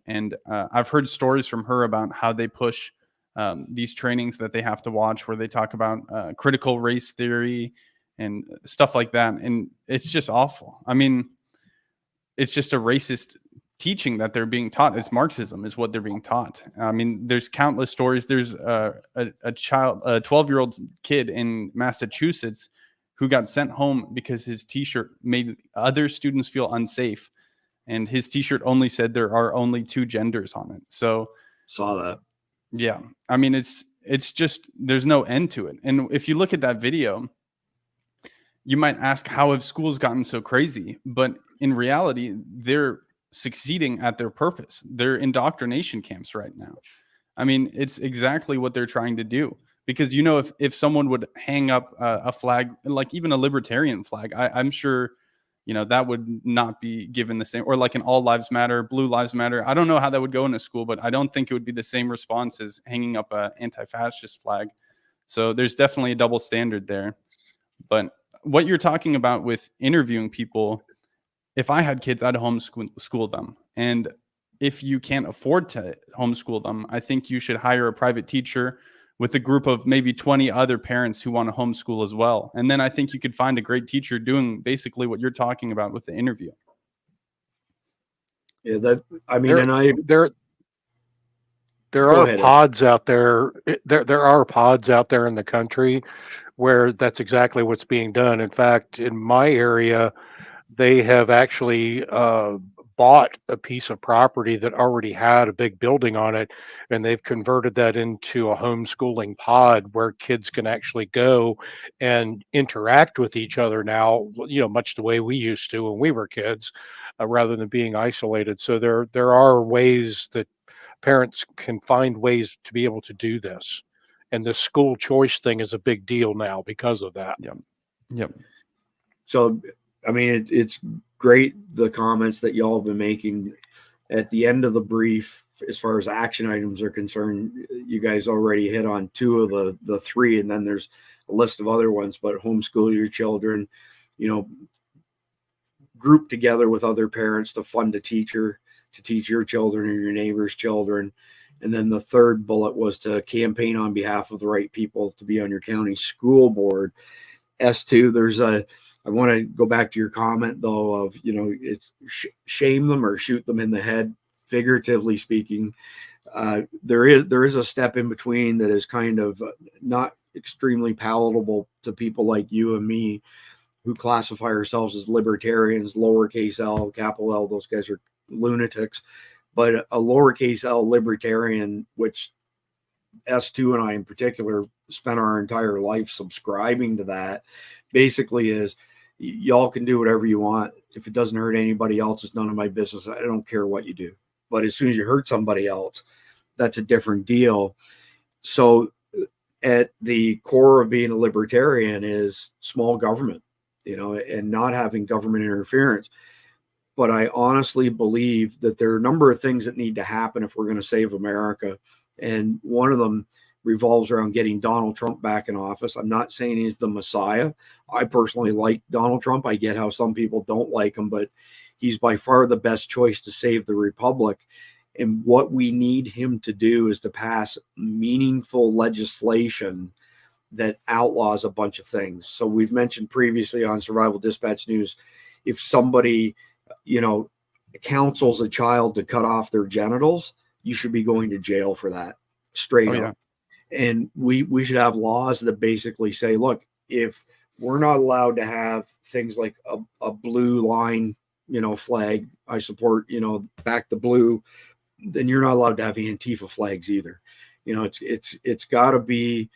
And I've heard stories from her about how they push these trainings that they have to watch, where they talk about critical race theory and stuff like that. And it's just awful. I mean, it's just a racist teaching that they're being taught. It's Marxism is what they're being taught. I mean, there's countless stories. There's a 12-year-old kid in Massachusetts who got sent home because his t-shirt made other students feel unsafe. And his t-shirt only said there are only 2 genders on it. So Saw that. yeah, I mean, it's just, there's no end to it. And if you look at that video, you might ask, how have schools gotten so crazy? But in reality, they're succeeding at their purpose. They're indoctrination camps right now. I mean, it's exactly what they're trying to do. Because, if someone would hang up a flag, like even a libertarian flag, I'm sure, that would not be given the same, or like an all lives matter, blue lives matter. I don't know how that would go in a school, but I don't think it would be the same response as hanging up an anti-fascist flag. So there's definitely a double standard there. But what you're talking about with interviewing people, if I had kids, I'd homeschool them. And if you can't afford to homeschool them, I think you should hire a private teacher with a group of maybe 20 other parents who want to homeschool as well. And then I think you could find a great teacher doing basically what you're talking about with the interview. Yeah, there are pods out there. There are pods out there in the country where that's exactly what's being done. In fact, in my area, they have actually bought a piece of property that already had a big building on it, and they've converted that into a homeschooling pod where kids can actually go and interact with each other now, much the way we used to when we were kids, rather than being isolated. So there are ways that parents can find ways to be able to do this. And the school choice thing is a big deal now because of that. Yep. So, I mean, it's great, the comments that y'all have been making at the end of the brief. As far as action items are concerned, you guys already hit on two of the three, and then there's a list of other ones. But homeschool your children, group together with other parents to fund a teacher to teach your children or your neighbor's children. And then the third bullet was to campaign on behalf of the right people to be on your county school board. S2, I want to go back to your comment though of, it's shame them or shoot them in the head, figuratively speaking. There is a step in between that is kind of not extremely palatable to people like you and me, who classify ourselves as libertarians, lowercase L, capital L. Those guys are lunatics. But a lowercase L libertarian, which S2 and I in particular spent our entire life subscribing to that, basically is, y'all can do whatever you want. If it doesn't hurt anybody else, it's none of my business. I don't care what you do. But as soon as you hurt somebody else, that's a different deal. So at the core of being a libertarian is small government, and not having government interference. But I honestly believe that there are a number of things that need to happen if we're going to save America. And one of them revolves around getting Donald Trump back in office. I'm not saying he's the Messiah. I personally like Donald Trump. I get how some people don't like him, but he's by far the best choice to save the republic. And what we need him to do is to pass meaningful legislation that outlaws a bunch of things. So we've mentioned previously on Survival Dispatch News, if somebody, counsels a child to cut off their genitals, you should be going to jail for that, straight up. And we should have laws that basically say, look, if we're not allowed to have things like a blue line, flag, I support, back the blue, then you're not allowed to have Antifa flags either. It's got to be,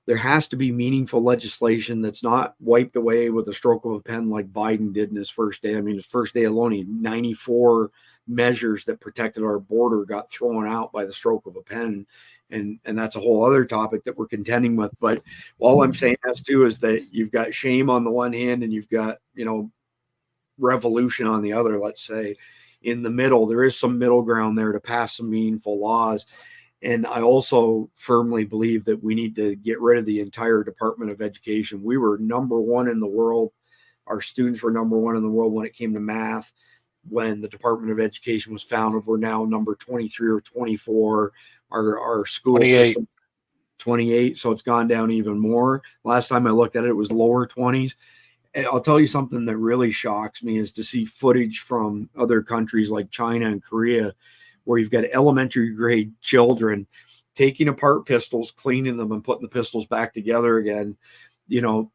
there has to be meaningful legislation that's not wiped away with a stroke of a pen like Biden did in his first day. I mean, his first day alone, 94 measures that protected our border got thrown out by the stroke of a pen. And that's a whole other topic that we're contending with. But all I'm saying as too is that you've got shame on the one hand and you've got, revolution on the other. Let's say in the middle, there is some middle ground there to pass some meaningful laws. And I also firmly believe that we need to get rid of the entire Department of Education. We were number one in the world. Our students were number one in the world when it came to math. When the Department of Education was founded, we're now number 23 or 24. Our school 28. system, 28. So it's gone down even more. Last time I looked at it, it was lower 20s. And I'll tell you something that really shocks me is to see footage from other countries like China and Korea, where you've got elementary grade children taking apart pistols, cleaning them and putting the pistols back together again,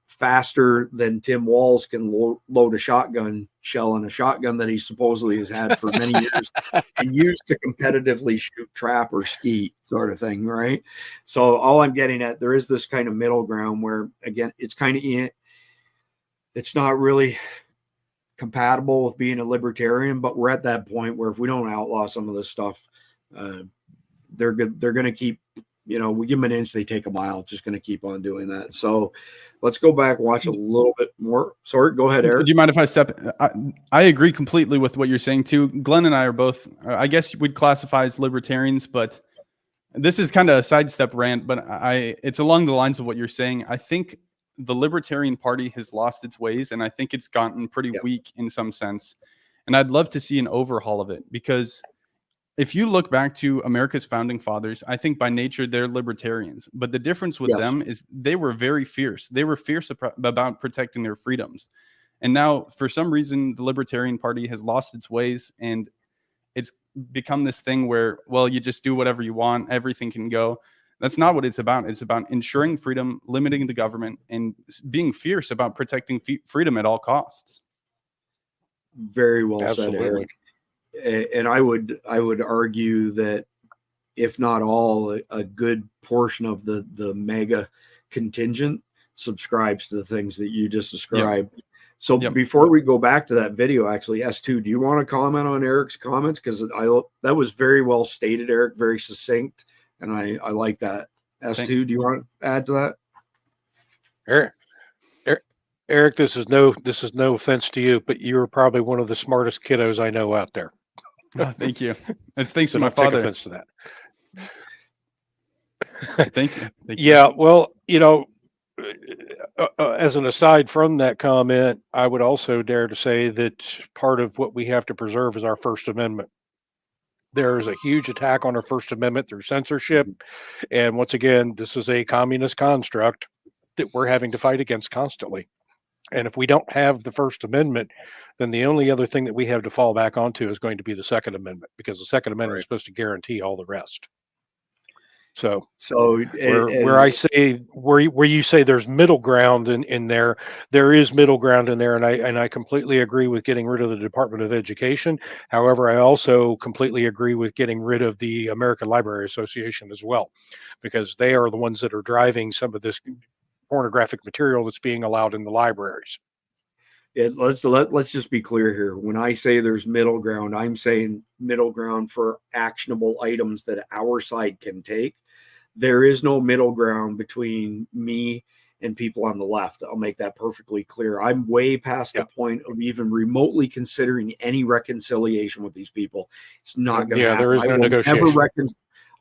faster than Tim Walz can load a shotgun shell in a shotgun that he supposedly has had for many years and used to competitively shoot trap or skeet sort of thing. Right. So all I'm getting at, there is this kind of middle ground where, again, it's not really compatible with being a libertarian, but we're at that point where if we don't outlaw some of this stuff, they're going to keep, we give them an inch, they take a mile, just going to keep on doing that. So let's go back, watch a little bit more. Sorry, go ahead, Eric. Do you mind if I step? I agree completely with what you're saying too. Glenn and I are both, I guess we'd classify as libertarians, but this is kind of a sidestep rant, but it's along the lines of what you're saying. I think the Libertarian Party has lost its ways, and I think it's gotten pretty weak in some sense. And I'd love to see an overhaul of it, because if you look back to America's founding fathers, I think by nature they're libertarians. But the difference with them is they were very fierce. They were fierce about protecting their freedoms. And now, for some reason, the Libertarian Party has lost its ways, and it's become this thing where, well, you just do whatever you want, everything can go. That's not what it's about. It's about ensuring freedom, limiting the government, and being fierce about protecting freedom at all costs. Very well Absolutely. said, Eric. And I would argue that if not all, a good portion of the mega contingent subscribes to the things that you just described. Yep. So before we go back to that video, actually, S2, do you want to comment on Eric's comments? Because that was very well stated, Eric, very succinct. And I like that. S2, Thanks. do you want to add to that? Eric, this is no offense to you, but you're probably one of the smartest kiddos I know out there. Oh, thank you. It's thanks So to my don't take father. offense to that. Thank you. Thank you. Yeah, well, as an aside from that comment, I would also dare to say that part of what we have to preserve is our First Amendment. There is a huge attack on our First Amendment through censorship. And once again, this is a communist construct that we're having to fight against constantly. And if we don't have the First Amendment, then the only other thing that we have to fall back onto is going to be the Second Amendment, because the Second Amendment is supposed to guarantee all the rest. So where you say there's middle ground in there is middle ground in there, and I completely agree with getting rid of the Department of Education. However, I also completely agree with getting rid of the American Library Association as well, because they are the ones that are driving some of this pornographic material that's being allowed in the libraries. Let's just be clear here. When I say there's middle ground, I'm saying middle ground for actionable items that our side can take. There is no middle ground between me and people on the left. I'll make that perfectly clear. I'm way past the point of even remotely considering any reconciliation with these people. It's not going to happen. There is no negotiation.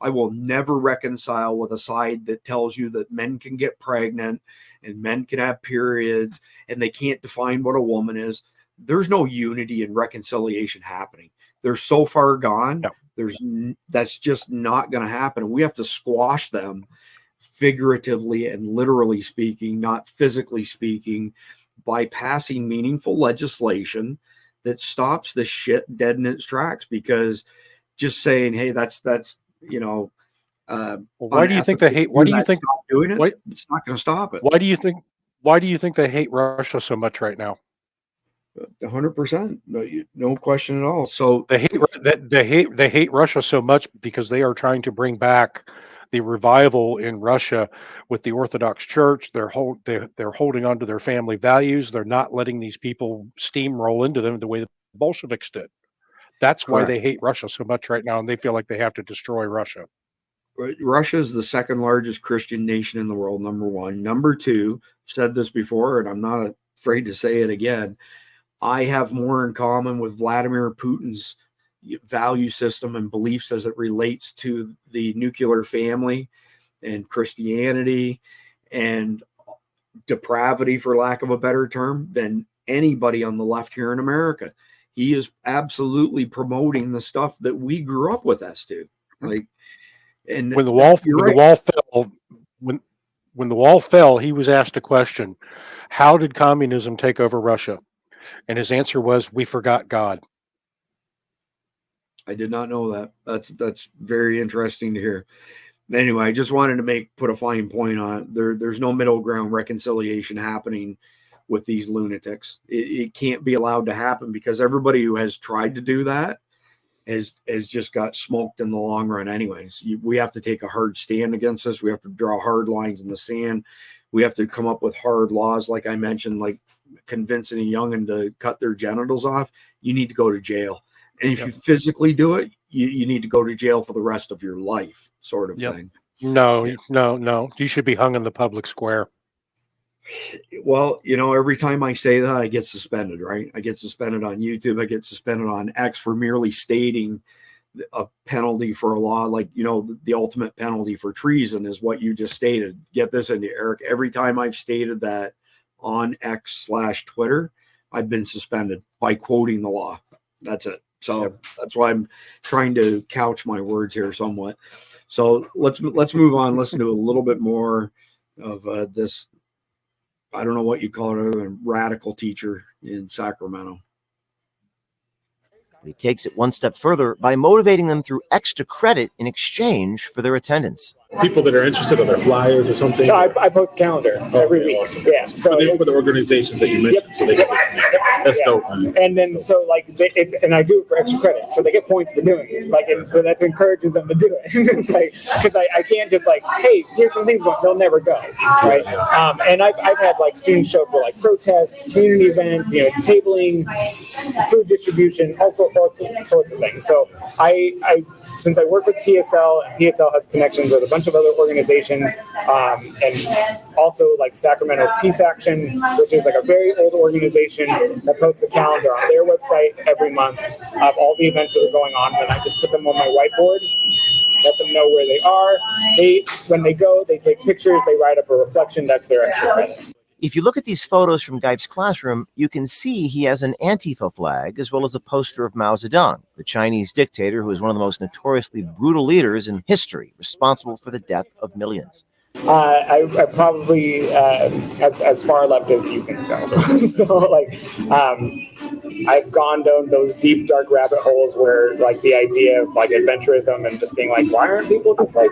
I will never reconcile with a side that tells you that men can get pregnant and men can have periods and they can't define what a woman is. There's no unity and reconciliation happening. They're so far gone. That's just not going to happen. We have to squash them figuratively and literally speaking, not physically speaking, by passing meaningful legislation that stops this shit dead in its tracks. Because just saying, hey, that's why do you think they hate? Why do you think doing it? It's not going to stop it. Why do you think they hate Russia so much right now? 100%, no question at all. So they hate Russia so much because they are trying to bring back the revival in Russia with the Orthodox Church. They're holding on to their family values. They're not letting these people steamroll into them the way the Bolsheviks did. That's why they hate Russia so much right now, and they feel like they have to destroy Russia. Russia is the second largest Christian nation in the world, number one. Number two, I've said this before, and I'm not afraid to say it again, I have more in common with Vladimir Putin's value system and beliefs as it relates to the nuclear family and Christianity and depravity, for lack of a better term, than anybody on the left here in America. He is absolutely promoting the stuff that we grew up with, S2. And when the wall fell, he was asked a question: how did communism take over Russia? And his answer was, we forgot God. I did not know that. That's very interesting to hear. Anyway, I just wanted to put a fine point on it. There's no middle ground reconciliation happening with these lunatics. It can't be allowed to happen, because everybody who has tried to do that has just got smoked in the long run anyways. We have to take a hard stand against this. We have to draw hard lines in the sand. We have to come up with hard laws, like I mentioned, like convincing a youngin' to cut their genitals off. You need to go to jail. And if you physically do it, you need to go to jail for the rest of your life, sort of thing. No. You should be hung in the public square. Well, every time I say that, I get suspended, right? I get suspended on YouTube. I get suspended on X for merely stating a penalty for a law. Like, the ultimate penalty for treason is what you just stated. Get this into Eric. Every time I've stated that on X/Twitter, I've been suspended by quoting the law. That's it. So that's why I'm trying to couch my words here somewhat. So let's move on. Listen to a little bit more of this. I don't know what you call it, other than radical teacher in Sacramento. He takes it one step further by motivating them through extra credit in exchange for their attendance. People that are interested in their flyers or something. No, I post a calendar every week. Awesome. Yeah. So for the organizations that you mentioned, so they can that's dope, man. And then and I do it for extra credit, so they get points for doing it. And so that encourages them to do it. Because I can't just hey, here's some things going. They'll never go, right? And I've had students show up for protests, community events, tabling, food distribution, all sorts of things. So I since I work with PSL, and PSL has connections with a bunch of other organizations, and also like Sacramento Peace Action, which is like a very old organization that posts a calendar on their website every month of all the events that are going on, and I just put them on my whiteboard, let them know where they are. When they go, they take pictures, they write up a reflection, that's their extra credit. If you look at these photos from Geip's classroom, you can see he has an Antifa flag as well as a poster of Mao Zedong, the Chinese dictator who is one of the most notoriously brutal leaders in history, responsible for the death of millions. I probably as far left as you can go. So like, I've gone down those deep dark rabbit holes where like the idea of like adventurism and just being like, why aren't people just like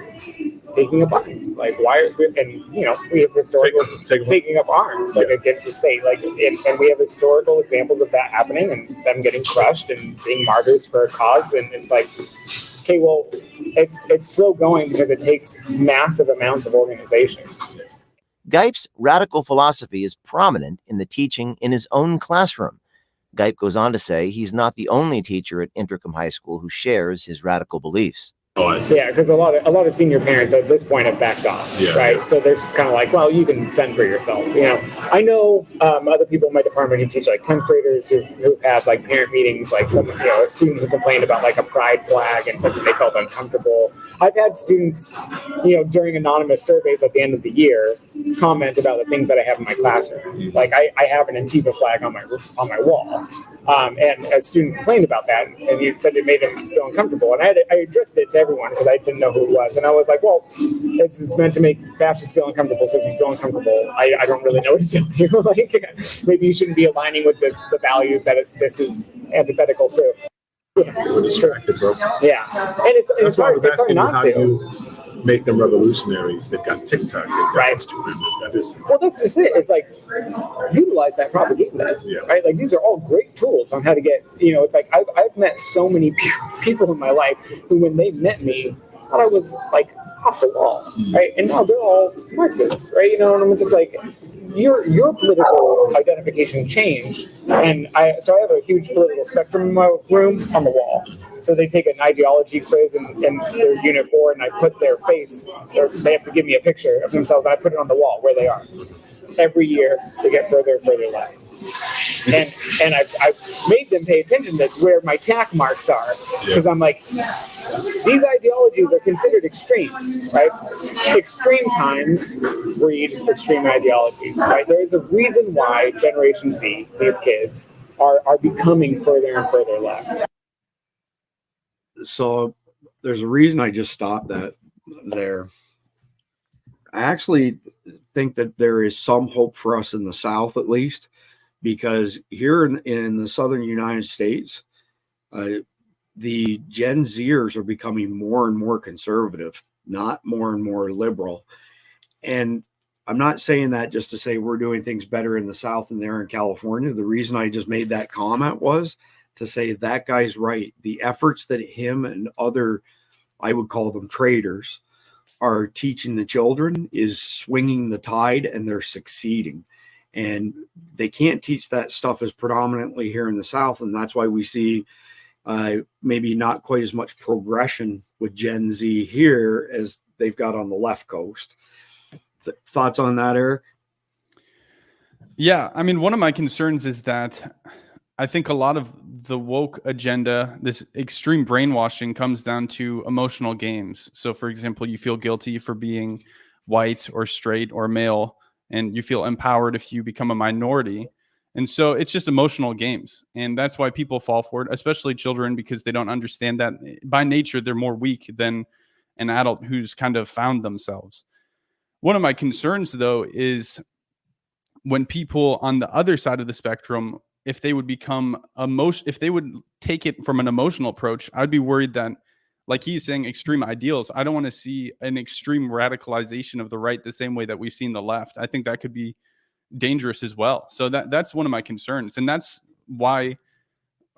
taking up arms? Like why? And you know, we have historical taking up arms like against the state. Like and we have historical examples of that happening and them getting crushed and being martyrs for a cause. And it's like, okay, well, it's slow going because it takes massive amounts of organization. Geip's radical philosophy is prominent in the teaching in his own classroom. Geip goes on to say he's not the only teacher at Intercom High School who shares his radical beliefs. Yeah, because a lot of senior parents at this point have backed off, right? So they're just kind of like, well, you can fend for yourself. You know, I know other people in my department who teach like 10th graders who've had like parent meetings, like some, you know, a student who complained about like a pride flag and something they felt uncomfortable. I've had students, you know, during anonymous surveys at the end of the year comment about the things that I have in my classroom. Like I have an Antifa flag on my wall. And a student complained about that, and he said it made him feel uncomfortable. And I addressed it to everyone because I didn't know who it was. And I was like, well, this is meant to make fascists feel uncomfortable. So if you feel uncomfortable, I don't really know what to tell you. Like, maybe you shouldn't be aligning with the values that this is antithetical to. Yeah. We're distracted, bro. Yeah. And it's why I hard. was It's hard asking you not how to. you make them revolutionaries. They've got TikTok, they've got Right. Instagram, they've got this. Well, that's just it. It's like, utilize that propaganda, right? Like, these are all great tools on how to get, you know, it's like, I've met so many people in my life who, when they met me, thought I was, like, off the wall, right? And now they're all Marxists, right? You know, and I'm just like, your political identification changed. And so I have a huge political spectrum in my room on the wall. So they take an ideology quiz in their unit 4, and I put their face, or they have to give me a picture of themselves, and I put it on the wall where they are. Every year, they get further and further left. And I've made them pay attention to where my tack marks are, because I'm like, these ideologies are considered extremes, right? Extreme times breed extreme ideologies, right? There is a reason why Generation Z, these kids, are becoming further and further left. So there's a reason I just stopped that there. I actually think that there is some hope for us in the South, at least, because here in the Southern United States, the Gen Zers are becoming more and more conservative, not more and more liberal. And I'm not saying that just to say we're doing things better in the South than there in California. The reason I just made that comment was to say that guy's right. The efforts that him and other, I would call them traders, are teaching the children is swinging the tide, and they're succeeding. And they can't teach that stuff as predominantly here in the South. And that's why we see maybe not quite as much progression with Gen Z here as they've got on the left coast. Thoughts on that, Eric? Yeah, I mean, one of my concerns is that I think a lot of the woke agenda, this extreme brainwashing, comes down to emotional games. So, for example, you feel guilty for being white or straight or male, and you feel empowered if you become a minority. And so it's just emotional games. And that's why people fall for it, especially children, because they don't understand that by nature, they're more weak than an adult who's kind of found themselves. One of my concerns, though, is when people on the other side of the spectrum, if they would become if they would take it from an emotional approach, I'd be worried that, like he's saying, extreme ideals. I don't want to see an extreme radicalization of the right the same way that we've seen the left. I think that could be dangerous as well. So that's one of my concerns. And that's why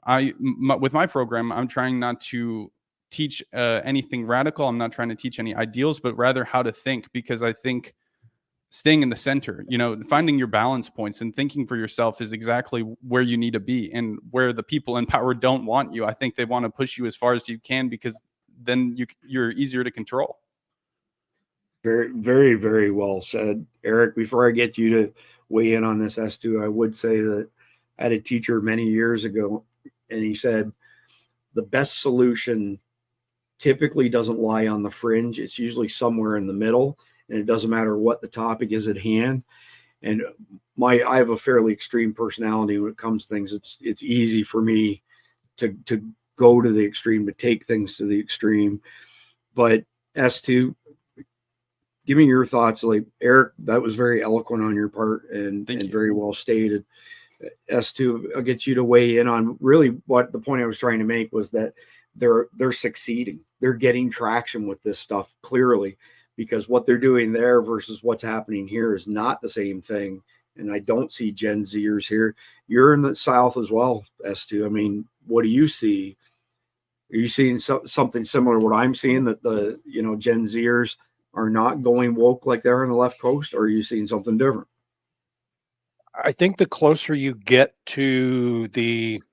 with my program, I'm trying not to teach anything radical. I'm not trying to teach any ideals, but rather how to think, because I think staying in the center, finding your balance points and thinking for yourself is exactly where you need to be, and where the people in power don't want you. I think they want to push you as far as you can because then you're easier to control. Very, very, very well said, Eric. Before I get you to weigh in on this, S2, I would say that I had a teacher many years ago, and he said the best solution typically doesn't lie on the fringe. It's usually somewhere in the middle, and it doesn't matter what the topic is at hand. And I have a fairly extreme personality when it comes to things. It's easy for me to go to the extreme, to take things to the extreme. But S2, give me your thoughts. Like, Eric, that was very eloquent on your part and very well stated. S2, I'll get you to weigh in on really what the point I was trying to make was that they're succeeding. They're getting traction with this stuff clearly, because what they're doing there versus what's happening here is not the same thing. And I don't see Gen Zers here. You're in the South as well, S2. I mean, what do you see? Are you seeing something similar to what I'm seeing, that the Gen Zers are not going woke like they're on the left coast, or are you seeing something different? I think the closer you get to the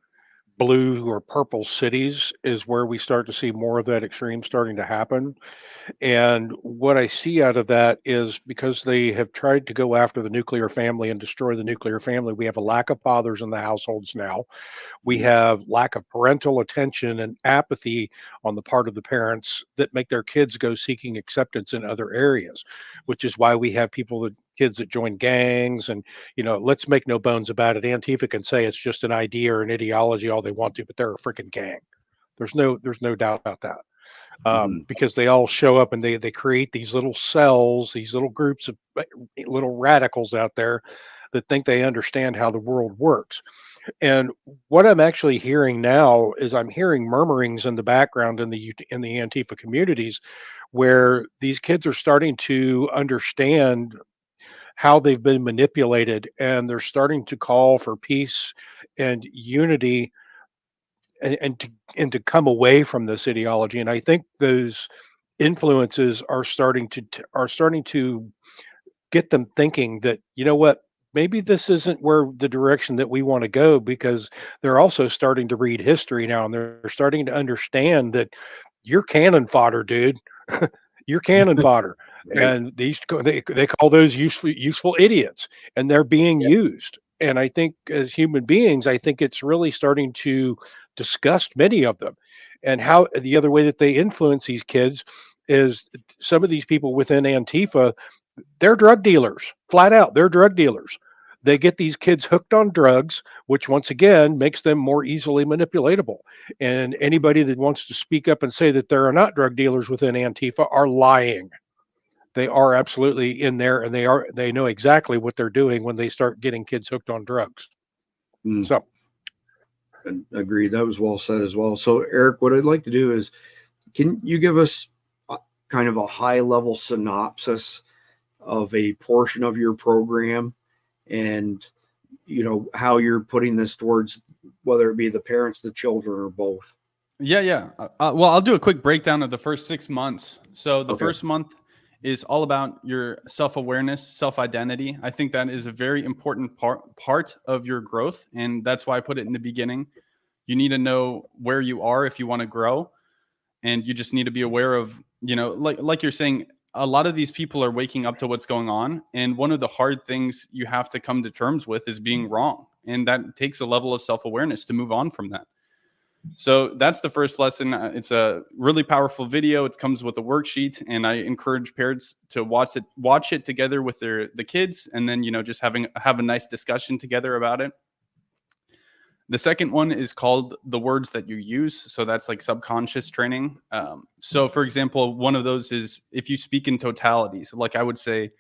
blue or purple cities is where we start to see more of that extreme starting to happen. And what I see out of that is because they have tried to go after the nuclear family and destroy the nuclear family, we have a lack of fathers in the households now. We have lack of parental attention and apathy on the part of the parents that make their kids go seeking acceptance in other areas, which is why we have kids that join gangs. And, let's make no bones about it. Antifa can say it's just an idea or an ideology all they want to, but they're a freaking gang. There's no doubt about that. Because they all show up and they create these little cells, these little groups of little radicals out there that think they understand how the world works. And what I'm actually hearing now is I'm hearing murmurings in the background in the Antifa communities, where these kids are starting to understand how they've been manipulated, and they're starting to call for peace and unity and to come away from this ideology. And I think those influences are starting to get them thinking that, what, maybe this isn't where the direction that we want to go, because they're also starting to read history now, and they're starting to understand that you're cannon fodder, dude. You're cannon fodder. Right. And they call those useful idiots, and they're being used. And I think as human beings, I think it's really starting to disgust many of them. And how the other way that they influence these kids is some of these people within Antifa, they're drug dealers, flat out. They're drug dealers. They get these kids hooked on drugs, which once again makes them more easily manipulatable. And anybody that wants to speak up and say that there are not drug dealers within Antifa are lying. They are absolutely in there, and they know exactly what they're doing when they start getting kids hooked on drugs. So, agreed. That was well said as well. So, Eric, what I'd like to do is, can you give us kind of a high level synopsis of a portion of your program, and how you're putting this towards, whether it be the parents, the children, or both? Yeah. Well, I'll do a quick breakdown of the first 6 months. So the first month is all about your self-awareness, self-identity. I think that is a very important part of your growth, and that's why I put it in the beginning. You need to know where you are if you want to grow, and you just need to be aware of, like you're saying, a lot of these people are waking up to what's going on, and one of the hard things you have to come to terms with is being wrong, and that takes a level of self-awareness to move on from that. So that's the first lesson. It's a really powerful video. It comes with a worksheet, and I encourage parents to watch it together with the kids, and then just have a nice discussion together about it. The second one is called the words that you use. So that's like subconscious training. So for example, one of those is if you speak in totalities, like I would say,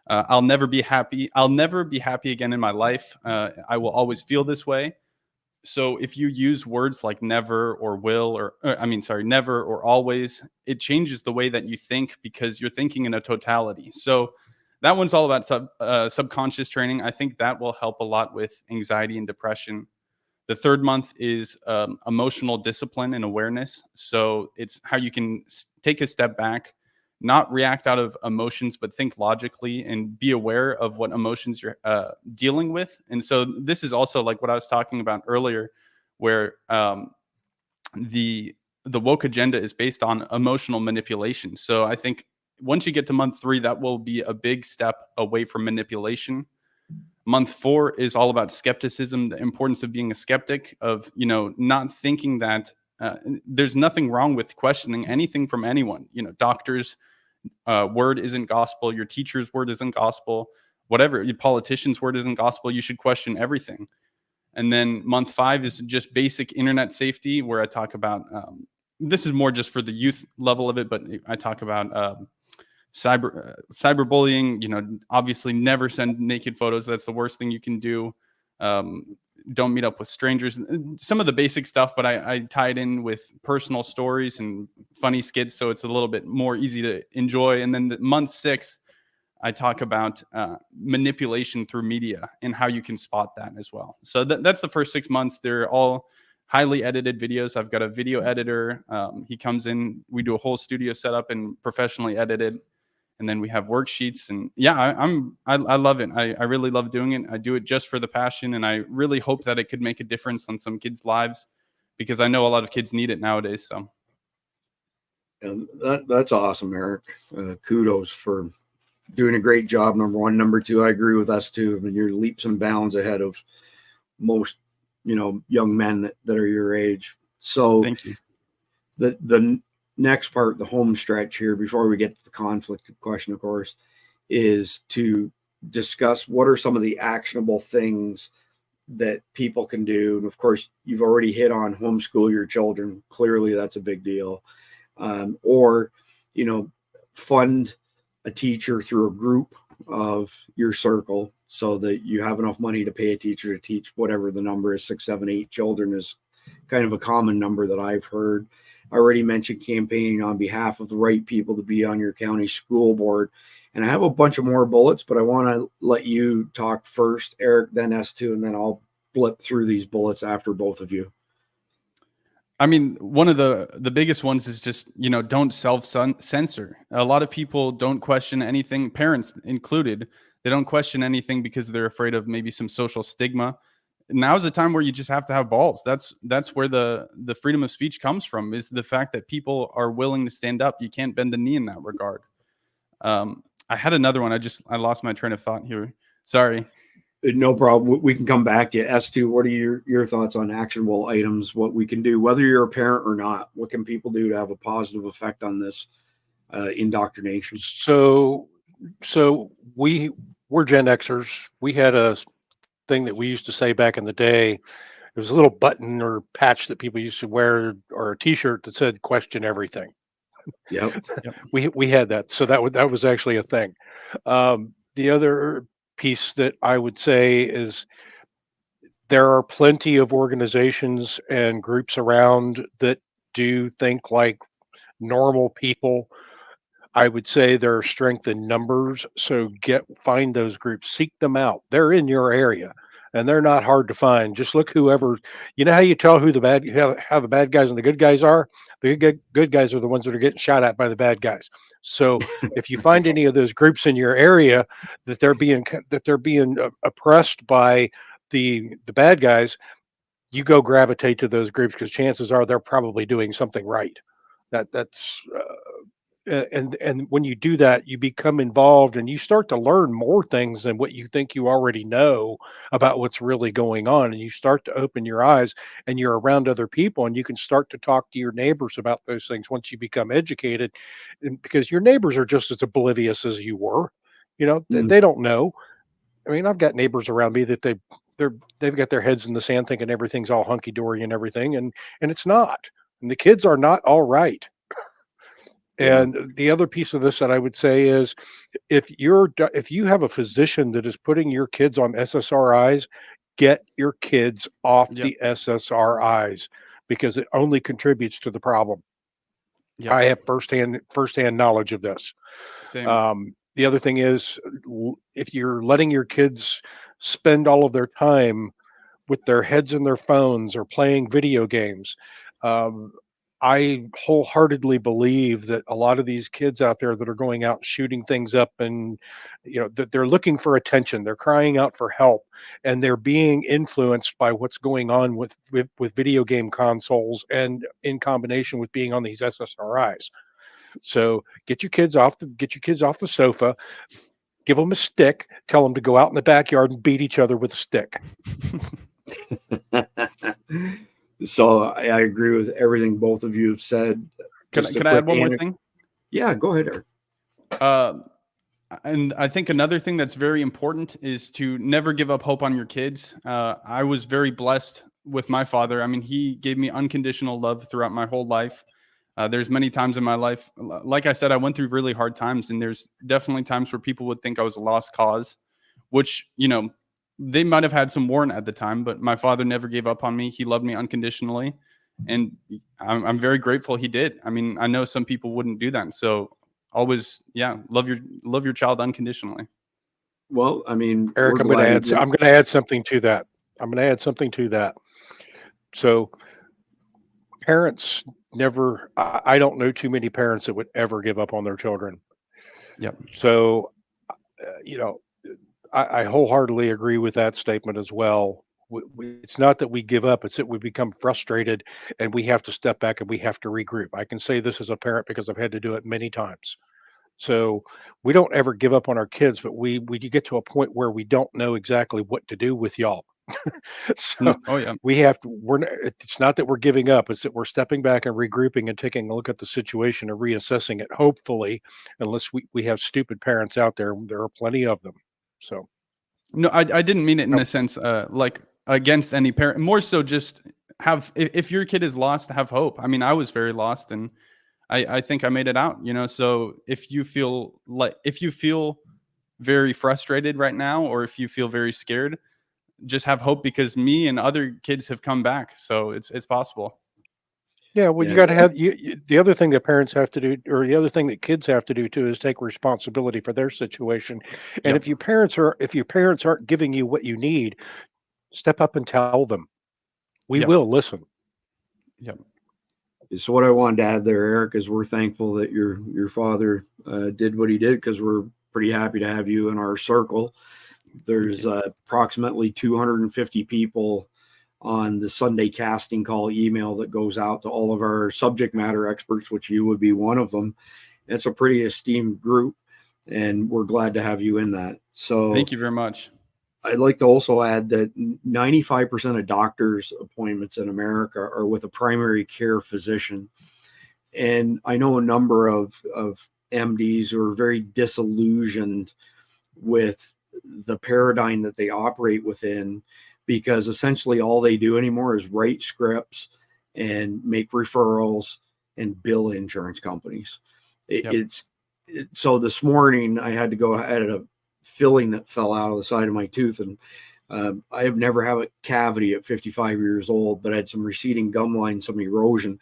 I'll never be happy. I'll never be happy again in my life. I will always feel this way. So if you use words like never or will, never or always, it changes the way that you think, because you're thinking in a totality. So that one's all about subconscious training. I think that will help a lot with anxiety and depression. The third month is emotional discipline and awareness. So it's how you can take a step back, not react out of emotions, but think logically and be aware of what emotions you're dealing with. And so this is also like what I was talking about earlier, where the the woke agenda is based on emotional manipulation. So I think once you get to month 3, that will be a big step away from manipulation. Month 4 is all about skepticism, the importance of being a skeptic, of, not thinking that there's nothing wrong with questioning anything from anyone. Doctors' word isn't gospel. Your teacher's word isn't gospel. Whatever, your politician's word isn't gospel. You should question everything. And then month 5 is just basic internet safety, where I talk about, this is more just for the youth level of it, but I talk about cyberbullying. Obviously never send naked photos. That's the worst thing you can do. Don't meet up with strangers. Some of the basic stuff, but I tie it in with personal stories and funny skits, so it's a little bit more easy to enjoy. And then month 6, I talk about manipulation through media and how you can spot that as well. So that's the first 6 months. They're all highly edited videos. I've got a video editor. He comes in, we do a whole studio setup and professionally edited. And then we have worksheets. And yeah, I love it. I really love doing it. I do it just for the passion. And I really hope that it could make a difference on some kids' lives, because I know a lot of kids need it nowadays. So. And that's awesome, Eric. Kudos for doing a great job. Number 1. Number 2, I agree with us too. I mean, you're leaps and bounds ahead of most, young men that are your age. So Thank you. The next part, the home stretch here, before we get to the conflict question, of course, is to discuss what are some of the actionable things that people can do. And of course, you've already hit on homeschool your children. Clearly, that's a big deal. Or, fund a teacher through a group of your circle, so that you have enough money to pay a teacher to teach whatever the number is. 6, 7, 8 children is kind of a common number that I've heard. I already mentioned campaigning on behalf of the right people to be on your county school board. And I have a bunch of more bullets, but I want to let you talk first, Eric, then S2, and then I'll blip through these bullets after both of you. I mean, one of the biggest ones is just, don't self-censor. A lot of people don't question anything, parents included. They don't question anything because they're afraid of maybe some social stigma. Now's the time where you just have to have balls. That's where the freedom of speech comes from, is the fact that people are willing to stand up. You can't bend the knee in that regard. I had another one. I lost my train of thought here. Sorry. No problem. We can come back to you. S2, what are your thoughts on actionable items, what we can do, whether you're a parent or not? What can people do to have a positive effect on this indoctrination? So we're Gen Xers. We had a thing that we used to say back in the day. It was a little button or patch that people used to wear, or a T-shirt that said "Question everything." Yep. We had that. So that was actually a thing. The other piece that I would say is there are plenty of organizations and groups around that do think like normal people. I would say there are strength in numbers. So find those groups, seek them out. They're in your area and they're not hard to find. Just look how you tell who how the bad guys and the good guys are. The good guys are the ones that are getting shot at by the bad guys. So if you find any of those groups in your area that they're being oppressed by the bad guys, you go gravitate to those groups, because chances are they're probably doing something right. That's and when you do that, you become involved and you start to learn more things than what you think you already know about what's really going on. And you start to open your eyes and you're around other people, and you can start to talk to your neighbors about those things once you become educated, because your neighbors are just as oblivious as you were. They don't know. I mean, I've got neighbors around me that they've got their heads in the sand thinking everything's all hunky dory and everything. And it's not. And the kids are not all right. And the other piece of this that I would say is, if you have a physician that is putting your kids on SSRIs, get your kids off the SSRIs, because it only contributes to the problem. Yep. I have firsthand knowledge of this. Same. The other thing is, if you're letting your kids spend all of their time with their heads in their phones or playing video games, I wholeheartedly believe that a lot of these kids out there that are going out and shooting things up, and that they're looking for attention, they're crying out for help, and they're being influenced by what's going on with video game consoles, and in combination with being on these SSRIs. So get your kids off the sofa, give them a stick, tell them to go out in the backyard and beat each other with a stick. So I agree with everything both of you have said. Can I add one more thing? Yeah, go ahead, Eric. And I think another thing that's very important is to never give up hope on your kids. I was very blessed with my father. I mean, he gave me unconditional love throughout my whole life. There's many times in my life, like I said, I went through really hard times, and there's definitely times where people would think I was a lost cause, which, they might have had some warrant at the time, but my father never gave up on me. He loved me unconditionally, and I'm very grateful he did. I mean, I know some people wouldn't do that. So always, love your child unconditionally. Well, I mean, Eric, I'm going to add something to that. So parents never, I don't know too many parents that would ever give up on their children. Yep. So, I wholeheartedly agree with that statement as well. It's not that we give up, it's that we become frustrated and we have to step back and we have to regroup. I can say this as a parent because I've had to do it many times. So we don't ever give up on our kids, but we get to a point where we don't know exactly what to do with y'all. So we have to, it's not that we're giving up, it's that we're stepping back and regrouping and taking a look at the situation and reassessing it, hopefully, unless we have stupid parents out there. There are plenty of them. So no, I didn't mean it in a sense like against any parent, more so just if your kid is lost, have hope. I mean, I was very lost, and I think I made it out, so if you feel very frustrated right now, or if you feel very scared, just have hope, because me and other kids have come back. So it's possible. Yeah, well, you got to have the other thing that parents have to do, or the other thing that kids have to do too, is take responsibility for their situation. And if your parents aren't giving you what you need, step up and tell them. We will listen. Yep. So what I wanted to add there, Eric, is we're thankful that your father did what he did, because we're pretty happy to have you in our circle. There's approximately 250 people on the Sunday casting call email that goes out to all of our subject matter experts, which you would be one of them. It's a pretty esteemed group, and we're glad to have you in that. So thank you very much. I'd like to also add that 95% of doctors' appointments in America are with a primary care physician. And I know a number of MDs who are very disillusioned with the paradigm that they operate within, because essentially all they do anymore is write scripts and make referrals and bill insurance companies. So this morning I had to go ahead at a filling that fell out of the side of my tooth, and I have never had a cavity at 55 years old, but I had some receding gum line, some erosion.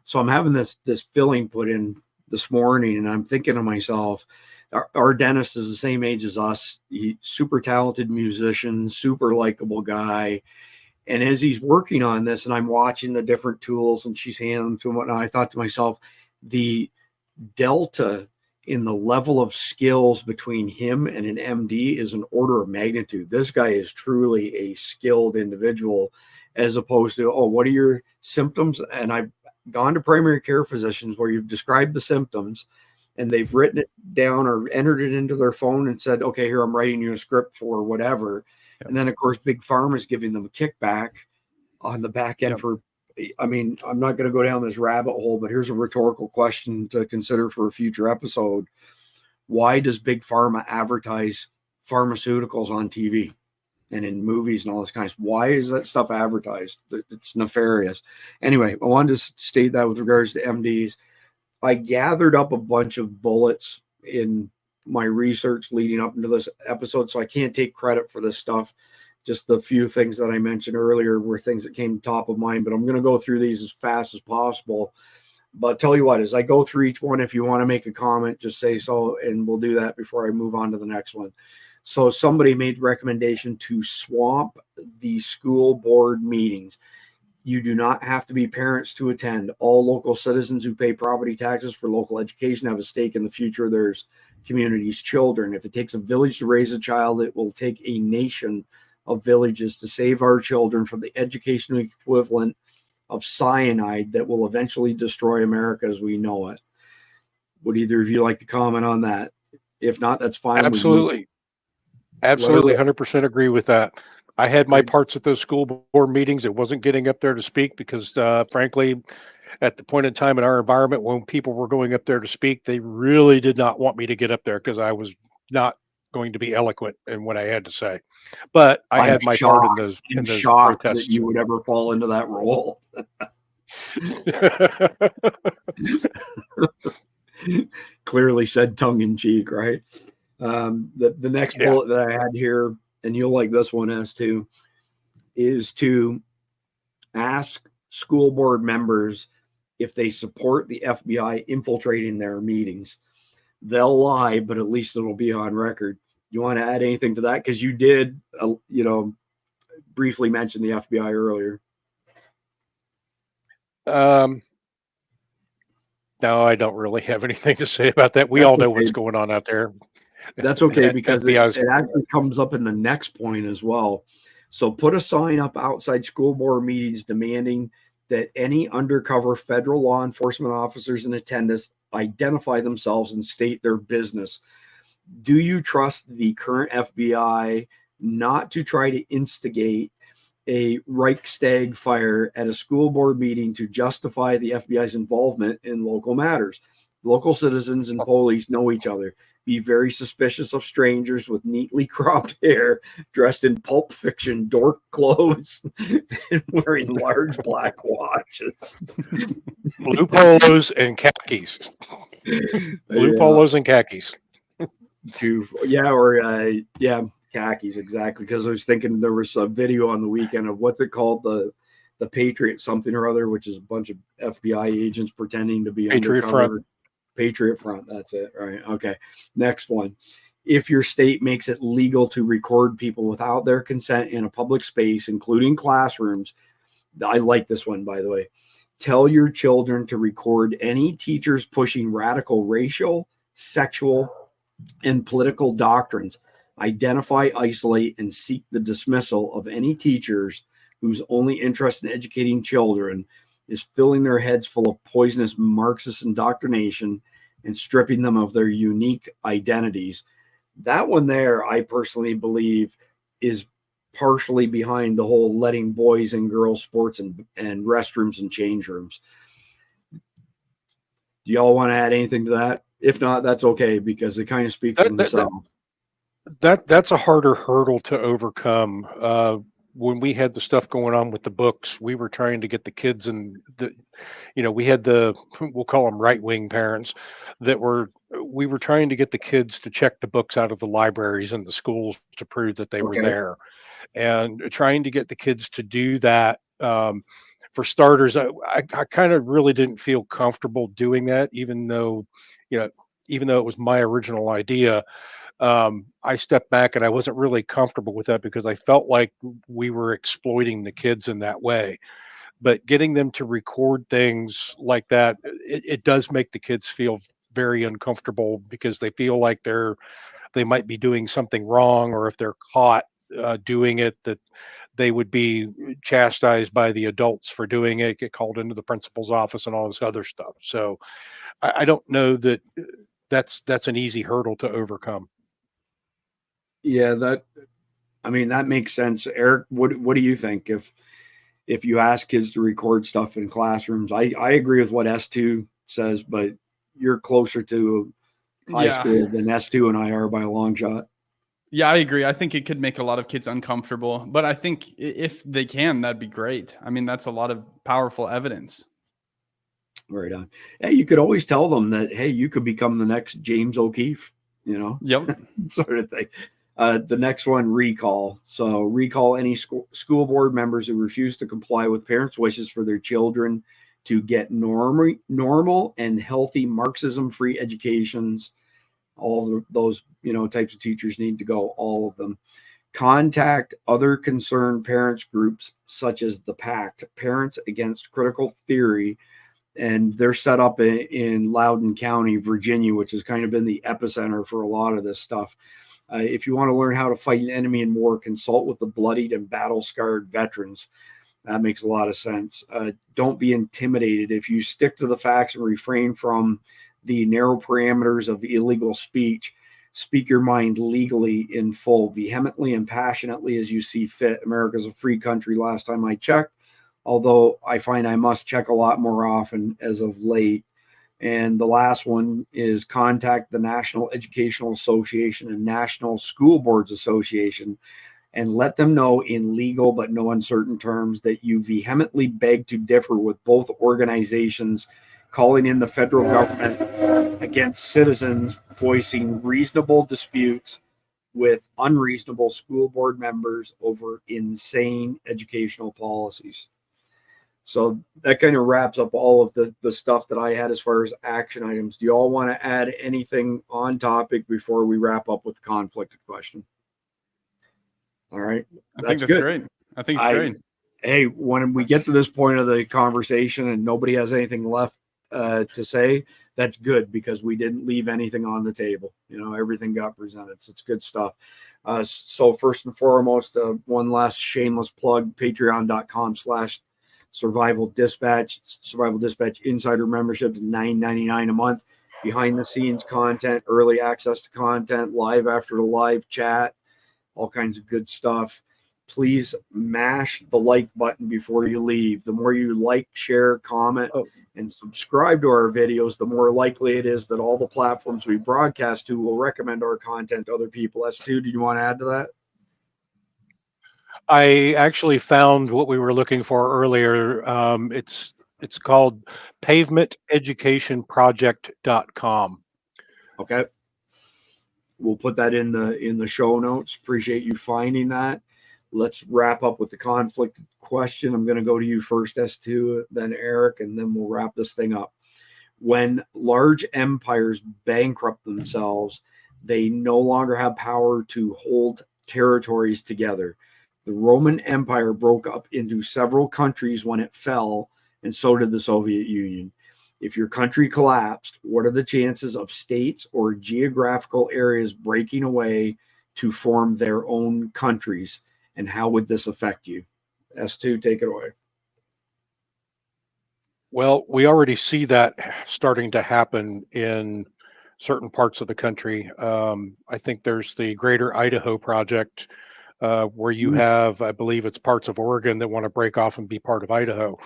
So I'm having this filling put in this morning, and I'm thinking to myself, our dentist is the same age as us. He's super talented musician, super likable guy. And as he's working on this, and I'm watching the different tools and she's handing them to him, and I thought to myself, the delta in the level of skills between him and an MD is an order of magnitude. This guy is truly a skilled individual, as opposed to, what are your symptoms? And I've gone to primary care physicians where you've described the symptoms and they've written it down or entered it into their phone and said, okay, here, I'm writing you a script for whatever. And then, of course, Big Pharma is giving them a kickback on the back end for, I mean, I'm not going to go down this rabbit hole, but here's a rhetorical question to consider for a future episode. Why does Big Pharma advertise pharmaceuticals on TV and in movies and all this kind of stuff? Why is that stuff advertised? It's nefarious. Anyway, I wanted to state that with regards to MDs. I gathered up a bunch of bullets in my research leading up into this episode, so I can't take credit for this stuff. Just the few things that I mentioned earlier were things that came top of mind, but I'm going to go through these as fast as possible. But tell you what, as I go through each one, if you want to make a comment, just say so, and we'll do that before I move on to the next one. So somebody made recommendation to swamp the school board meetings. You do not have to be parents to attend. All local citizens who pay property taxes for local education have a stake in the future of their community's children. If it takes a village to raise a child, it will take a nation of villages to save our children from the educational equivalent of cyanide that will eventually destroy America as we know it. Would either of you like to comment on that? If not, that's fine. Absolutely. Absolutely, 100% agree with that. I had my parts at those school board meetings. It wasn't getting up there to speak because, frankly, at the point in time in our environment when people were going up there to speak, they really did not want me to get up there because I was not going to be eloquent in what I had to say. But I had my part in those shocked protests. that you would ever fall into that role. Clearly said tongue in cheek, right? The next bullet that I had here, and you'll like this one as too, is to ask school board members if they support the FBI infiltrating their meetings. They'll lie, but at least it'll be on record. You want to add anything to that? Because you did, briefly mention the FBI earlier. No, I don't really have anything to say about that. We all know what's going on out there. That's okay, because it actually comes up in the next point as well. So put a sign up outside school board meetings demanding that any undercover federal law enforcement officers in attendance identify themselves and state their business. Do you trust the current FBI not to try to instigate a Reichstag fire at a school board meeting to justify the FBI's involvement in local matters? Local citizens and police know each other. Be very suspicious of strangers with neatly cropped hair, dressed in Pulp Fiction dork clothes, and wearing large black watches. Blue polos and khakis. Blue polos and khakis. Khakis, exactly. Because I was thinking there was a video on the weekend of what's it called, the Patriot something or other, which is a bunch of FBI agents pretending to be Patriot undercover. Front. Patriot Front, that's it, right? Okay. Next one. If your state makes it legal to record people without their consent in a public space, including classrooms, I like this one, by the way. Tell your children to record any teachers pushing radical racial, sexual, and political doctrines. Identify, isolate, and seek the dismissal of any teachers whose only interest in educating children is filling their heads full of poisonous Marxist indoctrination and stripping them of their unique identities. That one there, I personally believe, is partially behind the whole letting boys and girls sports and restrooms and change rooms. Do y'all want to add anything to that? If not, that's okay, because they kind of speak for themselves. That's a harder hurdle to overcome. When we had the stuff going on with the books, we were trying to get the kids we had we'll call them right-wing parents we were trying to get the kids to check the books out of the libraries and the schools to prove that they were there, and trying to get the kids to do that. For starters, I kind of really didn't feel comfortable doing that, even though it was my original idea. I stepped back and I wasn't really comfortable with that because I felt like we were exploiting the kids in that way. But getting them to record things like that, it does make the kids feel very uncomfortable because they feel like they might be doing something wrong, or if they're caught doing it, that they would be chastised by the adults for doing it, get called into the principal's office and all this other stuff. So I don't know that that's an easy hurdle to overcome. Yeah, that makes sense. Eric, what do you think if you ask kids to record stuff in classrooms? I agree with what S2 says, but you're closer to high school than S2 and I are by a long shot. Yeah, I agree. I think it could make a lot of kids uncomfortable, but I think if they can, that'd be great. I mean, that's a lot of powerful evidence. Right on. Hey, you could always tell them that, hey, you could become the next James O'Keefe, Yep. sort of thing. The next one, recall. So recall any school board members who refuse to comply with parents' wishes for their children to get normal and healthy Marxism-free educations. All of those, types of teachers need to go, all of them. Contact other concerned parents groups such as the PACT, Parents Against Critical Theory, and they're set up in Loudoun County, Virginia, which has kind of been the epicenter for a lot of this stuff. If you want to learn how to fight an enemy in war, consult with the bloodied and battle-scarred veterans. That makes a lot of sense. Don't be intimidated. If you stick to the facts and refrain from the narrow parameters of illegal speech, speak your mind legally in full, vehemently and passionately as you see fit. America's a free country last time I checked, although I find I must check a lot more often as of late. And the last one is contact the National Educational Association and National School Boards Association and let them know in legal but no uncertain terms that you vehemently beg to differ with both organizations, calling in the federal government against citizens voicing reasonable disputes with unreasonable school board members over insane educational policies. So that kind of wraps up all of the stuff that I had as far as action items. Do you all want to add anything on topic before we wrap up with the conflicted question? All right. I think that's good. great. I think it's great. Hey, when we get to this point of the conversation and nobody has anything left to say, that's good because we didn't leave anything on the table. Everything got presented. So it's good stuff. So first and foremost, one last shameless plug, patreon.com/Survival Dispatch. Survival Dispatch Insider membership is $9.99 a month. Behind the scenes content, early access to content, live after the live chat, all kinds of good stuff. Please mash the like button before you leave. The more you like, share, comment, and subscribe to our videos, the more likely it is that all the platforms we broadcast to will recommend our content to other people. S2, do you want to add to that? I actually found what we were looking for earlier. It's called pavementeducationproject.com. Okay. We'll put that in the show notes. Appreciate you finding that. Let's wrap up with the conflict question. I'm going to go to you first, S2, then Eric, and then we'll wrap this thing up. When large empires bankrupt themselves, they no longer have power to hold territories together. The Roman Empire broke up into several countries when it fell, and so did the Soviet Union. If your country collapsed, what are the chances of states or geographical areas breaking away to form their own countries? And how would this affect you? S2, take it away. Well, we already see that starting to happen in certain parts of the country. I think there's the Greater Idaho Project, where you have, I believe it's parts of Oregon that want to break off and be part of Idaho.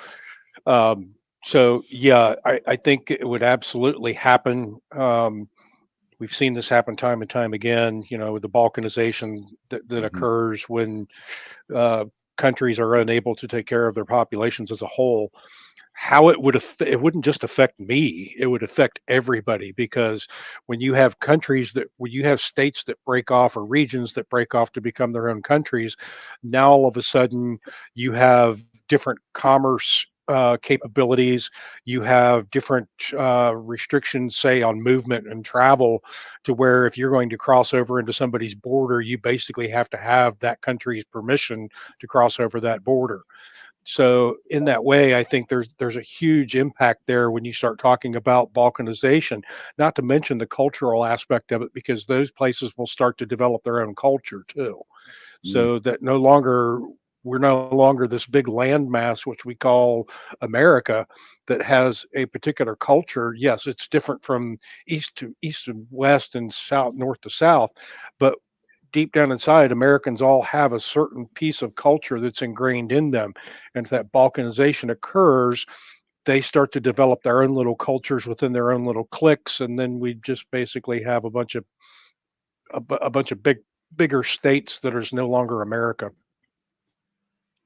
So yeah, I think it would absolutely happen. We've seen this happen time and time again, with the Balkanization that occurs when countries are unable to take care of their populations as a whole. How it wouldn't just affect me, it would affect everybody, because when you have states that break off or regions that break off to become their own countries, now all of a sudden you have different commerce capabilities, you have different restrictions, say, on movement and travel, to where if you're going to cross over into somebody's border, you basically have to have that country's permission to cross over that border. So in that way, I think there's a huge impact there when you start talking about balkanization, not to mention the cultural aspect of it, because those places will start to develop their own culture too. So that we're no longer this big landmass, which we call America, that has a particular culture. Yes, it's different from east to west and north to south, but deep down inside, Americans all have a certain piece of culture that's ingrained in them. And if that balkanization occurs, they start to develop their own little cultures within their own little cliques, and then we just basically have a bunch of bigger states that is no longer America.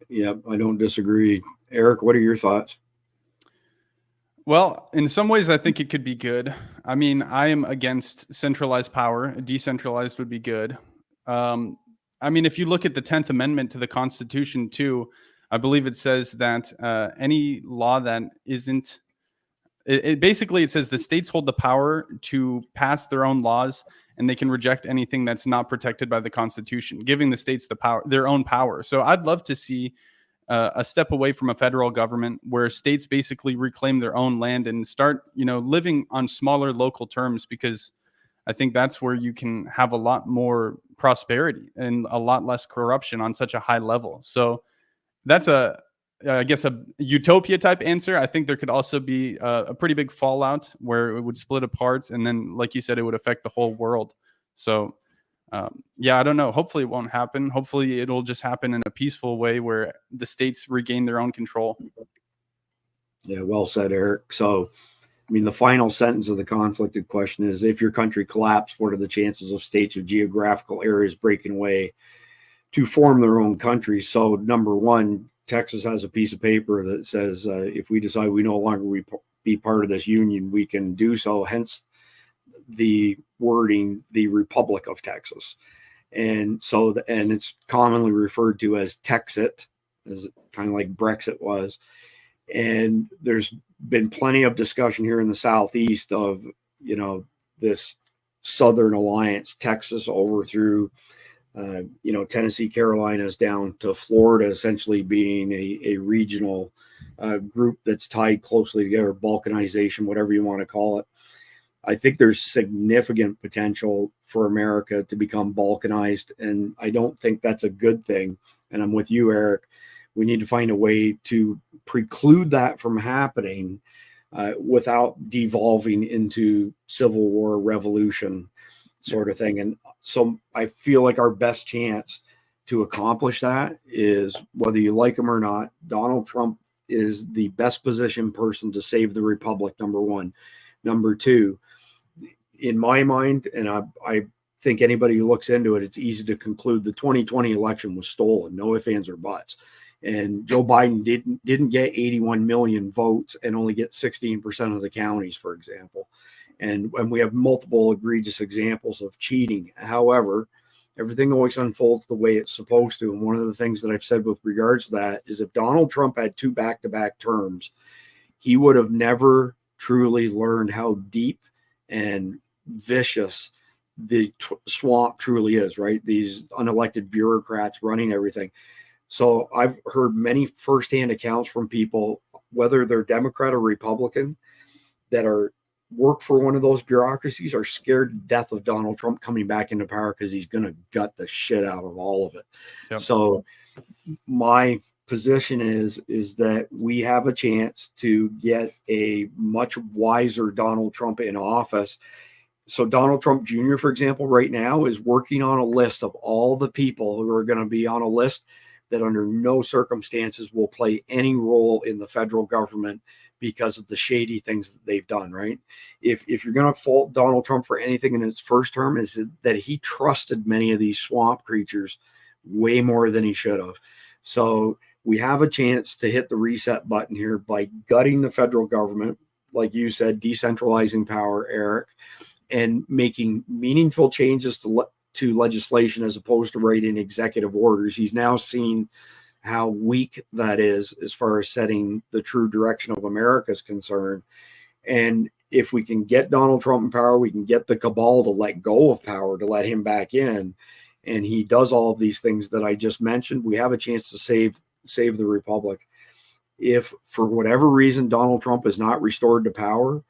Yeah, I don't disagree. Eric, what are your thoughts? Well, in some ways, I think it could be good. I mean, I am against centralized power. Decentralized would be good. I mean, if you look at the 10th Amendment to the Constitution, too, I believe it says that any law that isn't it basically, it says the states hold the power to pass their own laws, and they can reject anything that's not protected by the Constitution, giving the states the power, their own power. So I'd love to see a step away from a federal government where states basically reclaim their own land and start, living on smaller local terms, because I think that's where you can have a lot more prosperity and a lot less corruption on such a high level. So that's I guess a utopia type answer. I think there could also be a pretty big fallout where it would split apart, and then, like you said, it would affect the whole world. So yeah, I don't know. Hopefully it won't happen. Hopefully it'll just happen in a peaceful way where the states regain their own control. Yeah, well said, Eric. So, I mean, the final sentence of the conflicted question is, if your country collapsed, what are the chances of states or geographical areas breaking away to form their own country? So, number one, Texas has a piece of paper that says if we decide we no longer be part of this union, we can do so. Hence the wording, the Republic of Texas. And so, and it's commonly referred to as Texit, as kind of like Brexit was. And there's been plenty of discussion here in the Southeast of, this Southern Alliance, Texas over through, Tennessee, Carolinas down to Florida, essentially being a regional group that's tied closely together, Balkanization, whatever you want to call it. I think there's significant potential for America to become Balkanized, and I don't think that's a good thing. And I'm with you, Eric. We need to find a way to preclude that from happening without devolving into civil war, revolution sort of thing. And so I feel like our best chance to accomplish that is, whether you like him or not, Donald Trump is the best positioned person to save the republic, number one. Number two, in my mind, and I think anybody who looks into it, it's easy to conclude the 2020 election was stolen, no ifs, ands, or buts. And Joe Biden didn't get 81 million votes and only get 16% of the counties, for example. And we have multiple egregious examples of cheating. However, everything always unfolds the way it's supposed to. And one of the things that I've said with regards to that is, if Donald Trump had 2 back-to-back terms, he would have never truly learned how deep and vicious the swamp truly is, right? These unelected bureaucrats running everything. So I've heard many firsthand accounts from people, whether they're Democrat or Republican, that work for one of those bureaucracies, are scared to death of Donald Trump coming back into power because he's going to gut the shit out of all of it. Yep. So my position is that we have a chance to get a much wiser Donald Trump in office. So Donald Trump Jr., for example, right now is working on a list of all the people who are going to be on a list that under no circumstances will play any role in the federal government because of the shady things that they've done, right? If you're going to fault Donald Trump for anything in his first term, is that he trusted many of these swamp creatures way more than he should have. So we have a chance to hit the reset button here by gutting the federal government, like you said, decentralizing power, Eric, and making meaningful changes to legislation as opposed to writing executive orders. He's now seen how weak that is as far as setting the true direction of America is concerned. And if we can get Donald Trump in power, we can get the cabal to let go of power, to let him back in, and he does all of these things that I just mentioned, we have a chance to save the republic. If for whatever reason Donald Trump is not restored to power,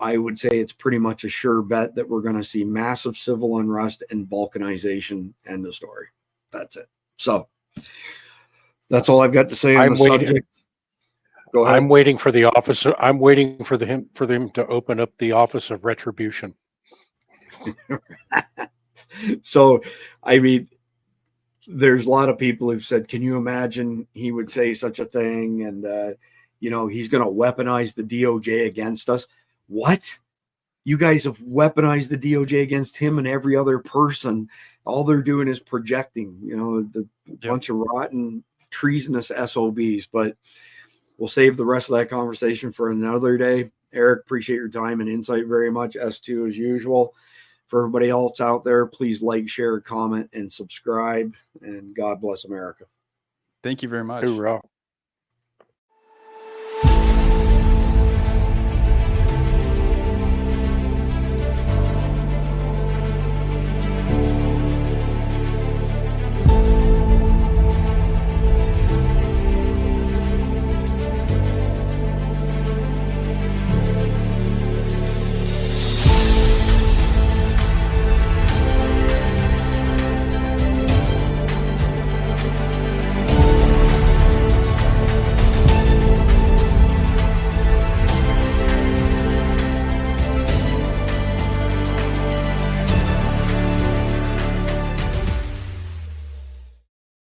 I would say it's pretty much a sure bet that we're going to see massive civil unrest and Balkanization. End of story. That's it. So that's all I've got to say on the subject. Go ahead. I'm waiting for the officer. I'm waiting for them to open up the office of retribution. So, I mean, there's a lot of people who've said, can you imagine he would say such a thing? And, he's going to weaponize the DOJ against us. What? You guys have weaponized the DOJ against him and every other person. All they're doing is projecting, the bunch of rotten, treasonous SOBs. But we'll save the rest of that conversation for another day. Eric, appreciate your time and insight very much. S2 as usual. For everybody else out there, please like, share, comment, and subscribe. And God bless America. Thank you very much. Hoorah.